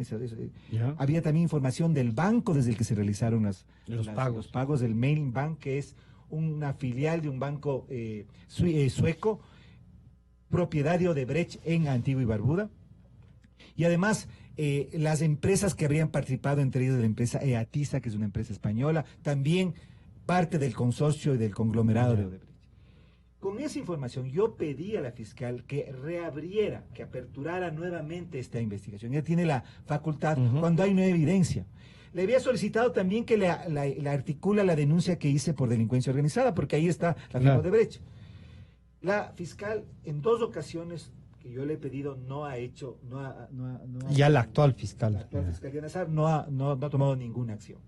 había también información del banco desde el que se realizaron los pagos del Main Bank, que es una filial de un banco sueco, propietario de Odebrecht en Antigua y Barbuda, y además las empresas que habrían participado, entre ellas la empresa EATISA, que es una empresa española, también parte del consorcio y del conglomerado de Odebrecht. Con esa información yo pedí a la fiscal que reabriera, que aperturara nuevamente esta investigación. Ella tiene la facultad cuando hay nueva evidencia. Le había solicitado también que la articula la denuncia que hice por delincuencia organizada, porque ahí está la firma de Odebrecht. La fiscal en 2 ocasiones que yo le he pedido no ha hecho, ya la actual fiscal. La actual fiscalía Nazar no ha tomado ninguna acción.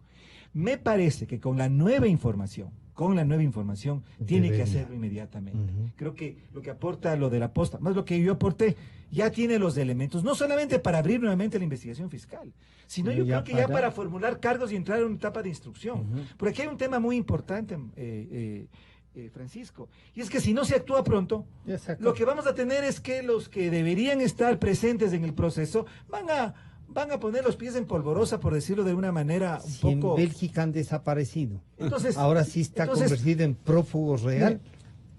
Me parece que con la nueva información con la nueva información, tiene que Debería. hacerlo inmediatamente. Creo que lo que aporta lo de la posta, más lo que yo aporté, ya tiene los elementos, no solamente para abrir nuevamente la investigación fiscal, sino yo creo que ya para formular cargos y entrar en una etapa de instrucción. Porque aquí hay un tema muy importante, Francisco, y es que si no se actúa pronto, lo que vamos a tener es que los que deberían estar presentes en el proceso van a poner los pies en polvorosa, por decirlo de una manera un poco... En Bélgica han desaparecido. Entonces, ahora sí está convertido en prófugos real.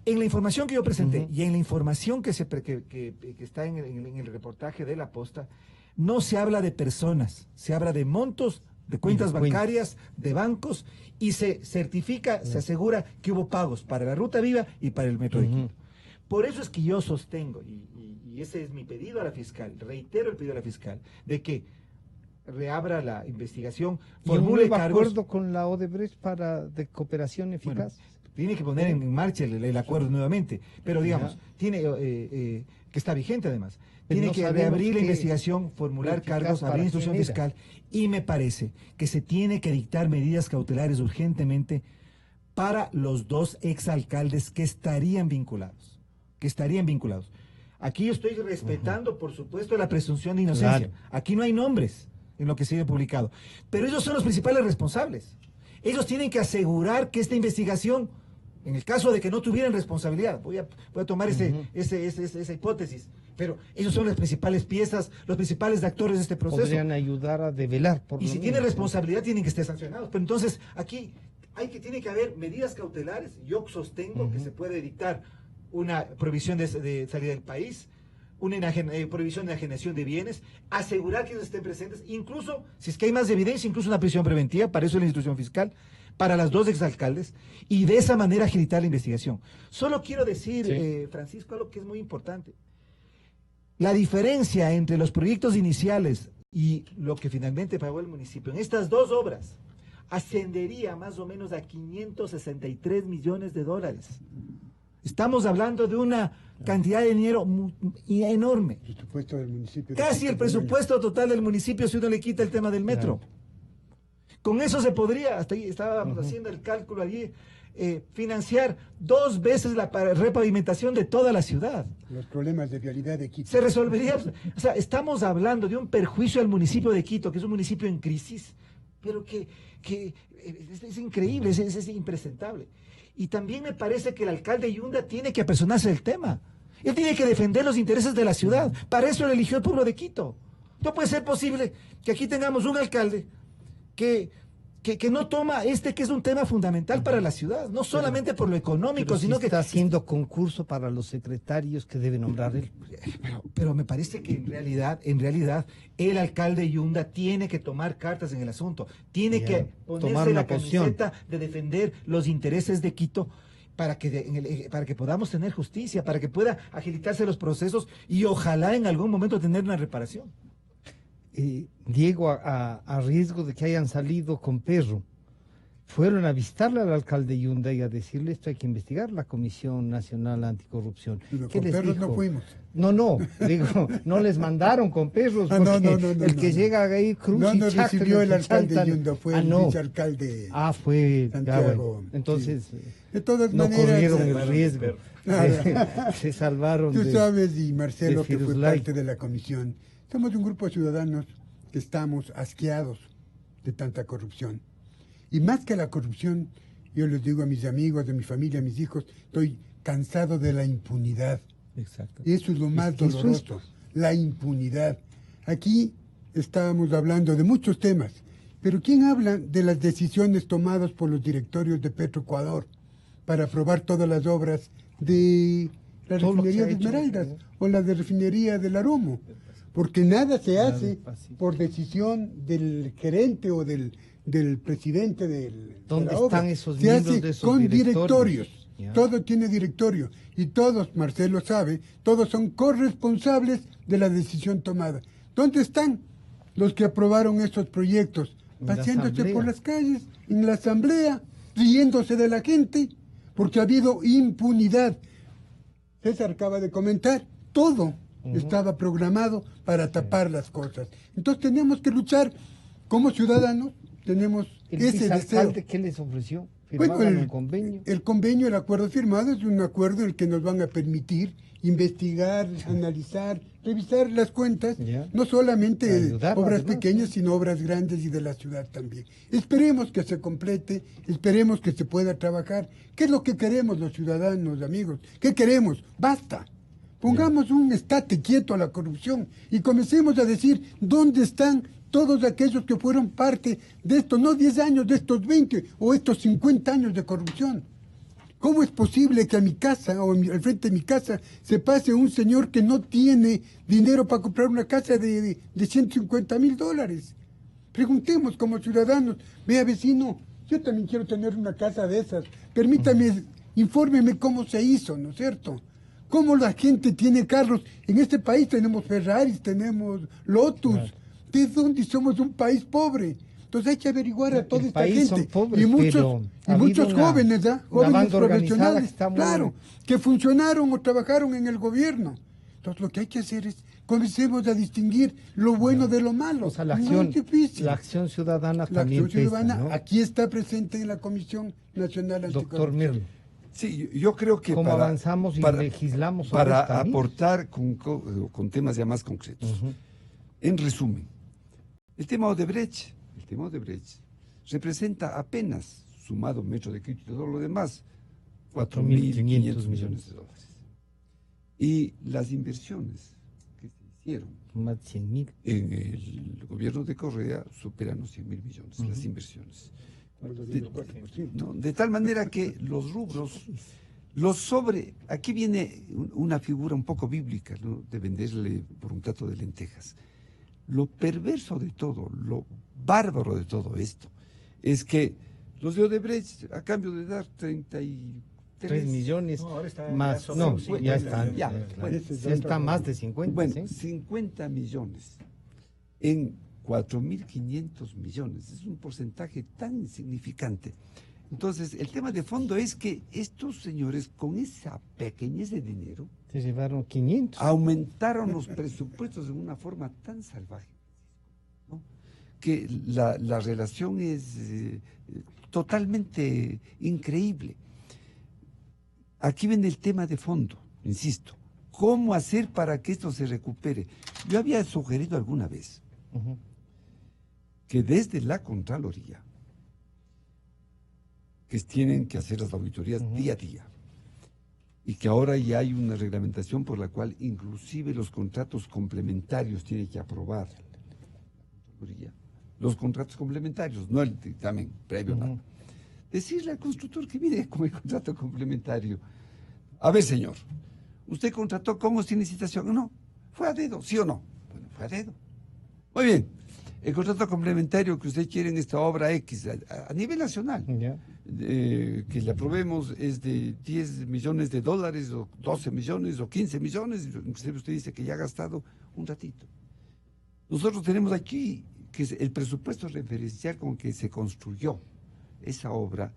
En la información que yo presenté y en la información que está en el reportaje de La Posta, no se habla de personas, se habla de montos, de cuentas bancarias, de bancos, y se certifica, se asegura que hubo pagos para la Ruta Viva y para el Metro de Quito. Por eso es que yo sostengo, y ese es mi pedido a la fiscal, reitero el pedido a la fiscal, de que reabra la investigación, formule cargos. acuerdo con la Odebrecht de cooperación eficaz. Bueno, tiene que poner en marcha el acuerdo nuevamente, pero digamos, tiene que está vigente además. Tiene no que reabrir la investigación, formular cargos, abrir instrucción fiscal, y me parece que se tiene que dictar medidas cautelares urgentemente para los 2 exalcaldes que estarían vinculados. Aquí yo estoy respetando, por supuesto, la presunción de inocencia. Claro. Aquí no hay nombres en lo que se ha publicado, pero ellos son los principales responsables. Ellos tienen que asegurar que esta investigación, en el caso de que no tuvieran responsabilidad, voy a tomar esa hipótesis, pero ellos son las principales piezas, los principales actores de este proceso. Podrían ayudar a develar. Y si tienen responsabilidad, tienen que estar sancionados. Pero entonces, aquí tiene que haber medidas cautelares. Yo sostengo que se puede dictar una prohibición de salida del país, una prohibición de enajenación de bienes, asegurar que ellos estén presentes, incluso, si es que hay más evidencia, incluso una prisión preventiva, para eso la institución fiscal, para las 2 exalcaldes, y de esa manera agilitar la investigación. Solo quiero decir, Francisco, algo que es muy importante. La diferencia entre los proyectos iniciales y lo que finalmente pagó el municipio en estas 2 obras ascendería más o menos a 563 millones de dólares. Estamos hablando de una cantidad de dinero enorme. El presupuesto del municipio. Casi el presupuesto total del municipio si uno le quita el tema del metro. Claro. Con eso se podría, hasta ahí estábamos haciendo el cálculo allí, financiar 2 veces la repavimentación de toda la ciudad. Los problemas de vialidad de Quito. Se resolvería, o sea, estamos hablando de un perjuicio al municipio de Quito, que es un municipio en crisis, pero que es increíble, es impresentable. Y también me parece que el alcalde Yunda tiene que apersonarse del tema. Él tiene que defender los intereses de la ciudad. Para eso lo eligió el pueblo de Quito. No puede ser posible que aquí tengamos un alcalde que no toma que es un tema fundamental para la ciudad, no solamente por lo económico, sino que está haciendo concurso para los secretarios que debe nombrar él. Pero me parece que en realidad el alcalde Yunda tiene que tomar cartas en el asunto, tiene que ponerse la camiseta de defender los intereses de Quito para que podamos tener justicia, para que pueda agilitarse los procesos y ojalá en algún momento tener una reparación. Diego, a riesgo de que hayan salido con perro, fueron a visitarle al alcalde Yunda y a decirle esto hay que investigar, la Comisión Nacional Anticorrupción. Pero ¿Qué con les perros dijo? no fuimos. No, digo, no les mandaron con perros, porque el que llega ahí cruz no y nos chaca, recibió el alcalde chantan. Yunda, fue el vicealcalde. Fue Santiago. Bueno. Entonces, sí. De todas no maneras, corrieron el riesgo. Se salvaron. Tú sabes, y Marcelo, que fue Firulais. parte de la comisión, somos un grupo de ciudadanos que estamos asqueados de tanta corrupción. Y más que la corrupción, yo les digo a mis amigos, de mi familia, a mis hijos, estoy cansado de la impunidad. Exacto. Y eso es lo más doloroso, la impunidad. Aquí estábamos hablando de muchos temas, pero ¿quién habla de las decisiones tomadas por los directorios de Petroecuador para aprobar todas las obras de la refinería de Esmeraldas o la de refinería del Aromo? Porque nada se hace por decisión del gerente o del presidente del ¿Dónde están esos se miembros hace de esos con directorios? Todo tiene directorio y todos, Marcelo sabe, todos son corresponsables de la decisión tomada. ¿Dónde están los que aprobaron estos proyectos? Paseándose por las calles, en la asamblea, riéndose de la gente, porque ha habido impunidad. César acaba de comentar, todo estaba programado para tapar las cosas. Entonces tenemos que luchar como ciudadanos, tenemos ¿El ese deseo. vicealcalde qué les ofreció? firmaban un convenio. El convenio, el acuerdo firmado es un acuerdo en el que nos van a permitir investigar, analizar, revisar las cuentas, Ya. no solamente Ayudar, obras además, pequeñas, ¿no? sino obras grandes y de la ciudad también. Esperemos que se complete, esperemos que se pueda trabajar. ¿Qué es lo que queremos los ciudadanos, amigos? ¿Qué queremos? Basta. Pongamos un estate quieto a la corrupción y comencemos a decir dónde están todos aquellos que fueron parte de estos, no 10 años, de estos 20 o estos 50 años de corrupción. ¿Cómo es posible que a mi casa o al frente de mi casa se pase un señor que no tiene dinero para comprar una casa de $150,000? Preguntemos como ciudadanos, vea vecino, yo también quiero tener una casa de esas, permítame, infórmeme cómo se hizo, ¿no es cierto? ¿Cómo la gente tiene carros? En este país tenemos Ferraris, tenemos Lotus, ¿de dónde somos un país pobre? Entonces hay que averiguar a toda esta gente. Son pobres, y muchos jóvenes, jóvenes profesionales, claro, que funcionaron o trabajaron en el gobierno. Entonces lo que hay que hacer es comencemos a distinguir lo bueno de lo malo. O sea, la No acción, es difícil. la acción ciudadana La también acción ciudadana pesa, ¿no? aquí está presente en la Comisión Nacional Doctor Anticorrupción. Merlo, Sí, yo creo que ¿cómo avanzamos y legislamos sobre para esta línea? aportar con temas ya más concretos. En resumen, el tema Odebrecht representa apenas, sumado metro de crédito y todo lo demás, 4.500 millones de dólares. Y las inversiones que se hicieron Más de 100,000. en el gobierno de Correa superan los 100.000 millones, las inversiones. De tal manera que los rubros, aquí viene una figura un poco bíblica, ¿no? De venderle por un plato de lentejas. Lo perverso de todo, lo bárbaro de todo esto, es que los de Odebrecht, a cambio de dar 3 millones No, ahora está más, ya no, sobre ya 50, están, ya, claro. bueno, Ya está más de 50, bueno, ¿sí? 50 millones en 4.500 millones, es un porcentaje tan insignificante. Entonces, el tema de fondo es que estos señores, con esa pequeñez de dinero, Se llevaron 500. aumentaron los presupuestos de una forma tan salvaje, ¿no? Que la relación es totalmente increíble. Aquí viene el tema de fondo, insisto. ¿Cómo hacer para que esto se recupere? Yo había sugerido alguna vez que desde la Contraloría, que tienen que hacer las auditorías día a día, y que ahora ya hay una reglamentación por la cual inclusive los contratos complementarios tiene que aprobar la Contraloría. Los contratos complementarios, no el dictamen previo, nada. Decirle al constructor que mire con el contrato complementario. A ver, señor, ¿usted contrató con o sin licitación? No, fue a dedo, ¿sí o no? Bueno, fue a dedo. Muy bien, el contrato complementario que usted quiere en esta obra X a nivel nacional, que le aprobemos es de 10 millones de dólares o 12 millones o 15 millones, inclusive usted dice que ya ha gastado un ratito. Nosotros tenemos aquí que el presupuesto referencial con que se construyó esa obra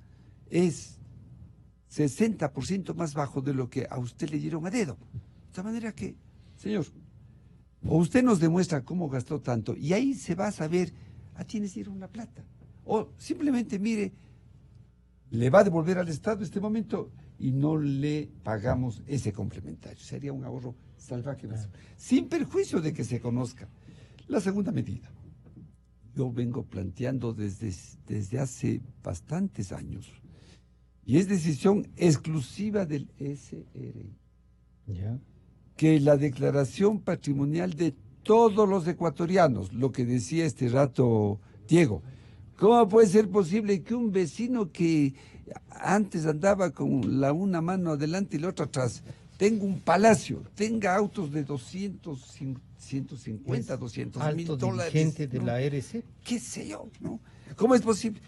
es 60% más bajo de lo que a usted le dieron a dedo. De tal manera que, señor, o usted nos demuestra cómo gastó tanto y ahí se va a saber a quiénes dieron la plata. O simplemente, mire, le va a devolver al Estado este momento y no le pagamos ese complementario. Sería un ahorro salvaje, sin perjuicio de que se conozca. La segunda medida. Yo vengo planteando desde hace bastantes años, y es decisión exclusiva del SRI, que la declaración patrimonial de todos los ecuatorianos, lo que decía este rato Diego, ¿cómo puede ser posible que un vecino que antes andaba con una mano adelante y la otra atrás, tenga un palacio, tenga autos de 150, 200 mil dólares? Dirigente de ¿no? la RC. ¿Qué sé yo? ¿No? ¿Cómo es posible?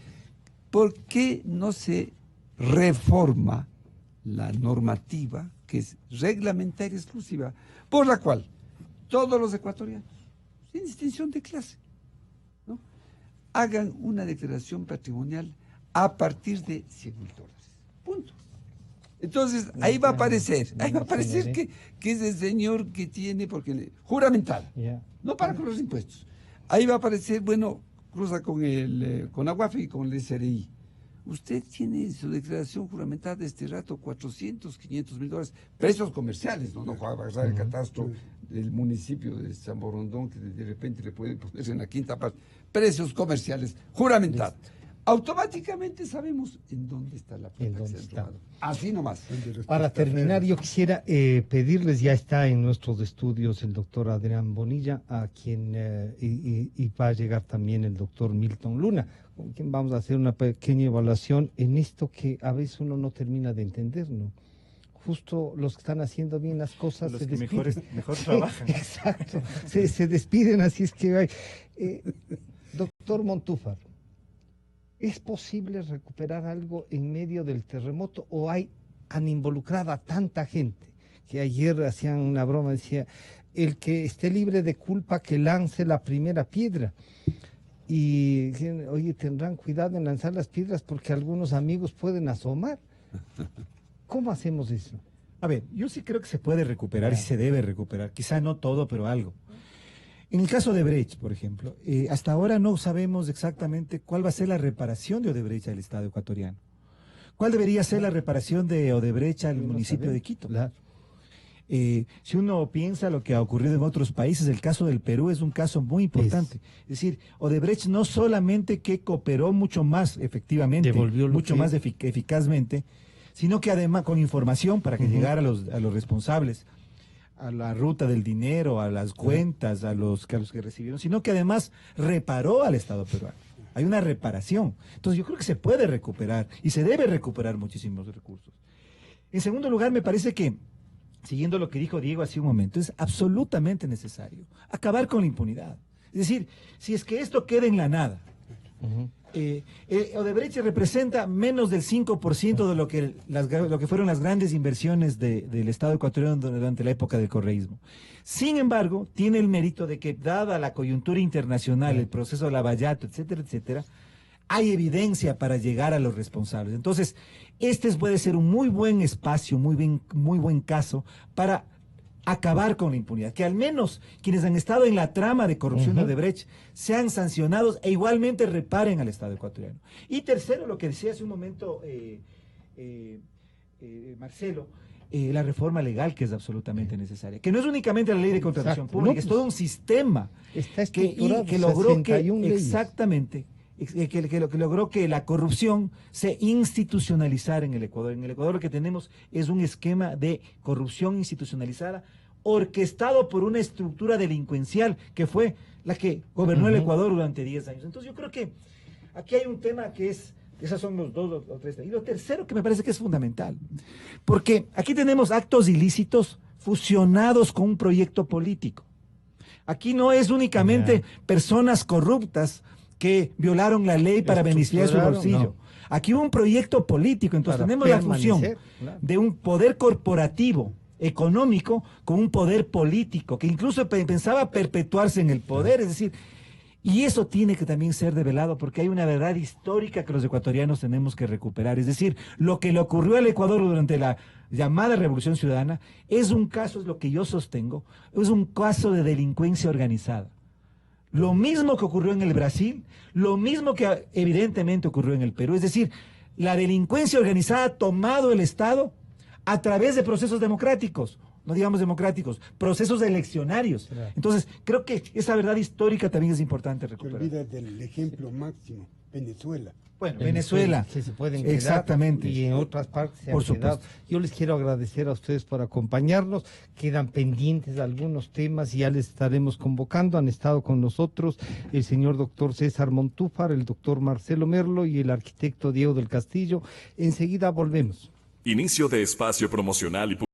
¿Por qué no se reforma la normativa que es reglamentaria exclusiva, por la cual todos los ecuatorianos, sin distinción de clase, ¿no?, hagan una declaración patrimonial a partir de $100,000? Punto. Entonces, ahí va a aparecer que es el señor que tiene, porque juramentada, no para con los impuestos. Ahí va a aparecer, bueno, cruza con la UAF y con el SRI. usted tiene su declaración juramentada de este rato, 400, 500 mil dólares, precios comerciales, no va a agarrar el catastro del municipio de San Borondón, que de repente le pueden poner en la quinta parte, precios comerciales juramentados. Automáticamente sabemos en dónde está la plata que se ha robado. Así nomás. Para terminar, yo quisiera pedirles, ya está en nuestros estudios el doctor Adrián Bonilla, a quien y va a llegar también el doctor Milton Luna, con quien vamos a hacer una pequeña evaluación en esto que a veces uno no termina de entender, ¿no? Justo los que están haciendo bien las cosas los se que despiden. mejor trabajan. Exacto, se despiden, así es que hay. Doctor Montúfar, ¿es posible recuperar algo en medio del terremoto o han involucrado a tanta gente? Que ayer hacían una broma, decía, el que esté libre de culpa que lance la primera piedra. Y decían, oye, tendrán cuidado en lanzar las piedras porque algunos amigos pueden asomar. ¿Cómo hacemos eso? A ver, yo sí creo que se puede recuperar y se debe recuperar, quizá no todo, pero algo. En el caso de Odebrecht, por ejemplo, hasta ahora no sabemos exactamente cuál va a ser la reparación de Odebrecht al Estado ecuatoriano. ¿Cuál debería ser la reparación de Odebrecht al municipio de Quito? Claro. Si uno piensa lo que ha ocurrido en otros países, el caso del Perú es un caso muy importante. Es decir, Odebrecht no solamente que cooperó mucho más efectivamente, mucho más eficazmente, sino que además con información para que llegara a los responsables, a la ruta del dinero, a las cuentas, a los que recibieron, sino que además reparó al Estado peruano. Hay una reparación. Entonces yo creo que se puede recuperar y se debe recuperar muchísimos recursos. En segundo lugar, me parece que, siguiendo lo que dijo Diego hace un momento, es absolutamente necesario acabar con la impunidad. Es decir, si es que esto queda en la nada, Odebrecht representa menos del 5% de lo que fueron las grandes inversiones del Estado ecuatoriano durante la época del correísmo. Sin embargo, tiene el mérito de que, dada la coyuntura internacional, el proceso de Lavallato, etcétera, etcétera, hay evidencia para llegar a los responsables. Entonces, puede ser un muy buen espacio, muy buen caso para acabar con la impunidad, que al menos quienes han estado en la trama de corrupción de Odebrecht sean sancionados e igualmente reparen al Estado ecuatoriano. Y tercero, lo que decía hace un momento Marcelo, la reforma legal que es absolutamente necesaria, que no es únicamente la ley de contratación pública, es todo un sistema que logró que logró que la corrupción se institucionalizara en el Ecuador. En el Ecuador lo que tenemos es un esquema de corrupción institucionalizada, orquestado por una estructura delincuencial que fue la que gobernó el Ecuador durante 10 años. Entonces yo creo que aquí hay un tema que es, esas son los dos o tres. Y lo tercero que me parece que es fundamental, porque aquí tenemos actos ilícitos fusionados con un proyecto político. Aquí no es únicamente personas corruptas que violaron la ley para beneficiar su bolsillo. No. Aquí hubo un proyecto político, entonces tenemos la fusión de un poder corporativo, económico, con un poder político, que incluso pensaba perpetuarse en el poder, es decir, y eso tiene que también ser develado, porque hay una verdad histórica que los ecuatorianos tenemos que recuperar, es decir, lo que le ocurrió al Ecuador durante la llamada Revolución Ciudadana es un caso, es lo que yo sostengo, es un caso de delincuencia organizada. Lo mismo que ocurrió en el Brasil, lo mismo que evidentemente ocurrió en el Perú. Es decir, la delincuencia organizada ha tomado el Estado a través de procesos democráticos, no digamos democráticos, procesos eleccionarios. Claro. Entonces, creo que esa verdad histórica también es importante recuperar. Te olvidas del ejemplo máximo, Venezuela. Bueno, Venezuela se pueden quedar, exactamente, y en otras partes se han quedado. Yo les quiero agradecer a ustedes por acompañarnos. Quedan pendientes algunos temas y ya les estaremos convocando. Han estado con nosotros el señor doctor César Montúfar, el doctor Marcelo Merlo y el arquitecto Diego del Castillo. Enseguida volvemos. Inicio de espacio promocional y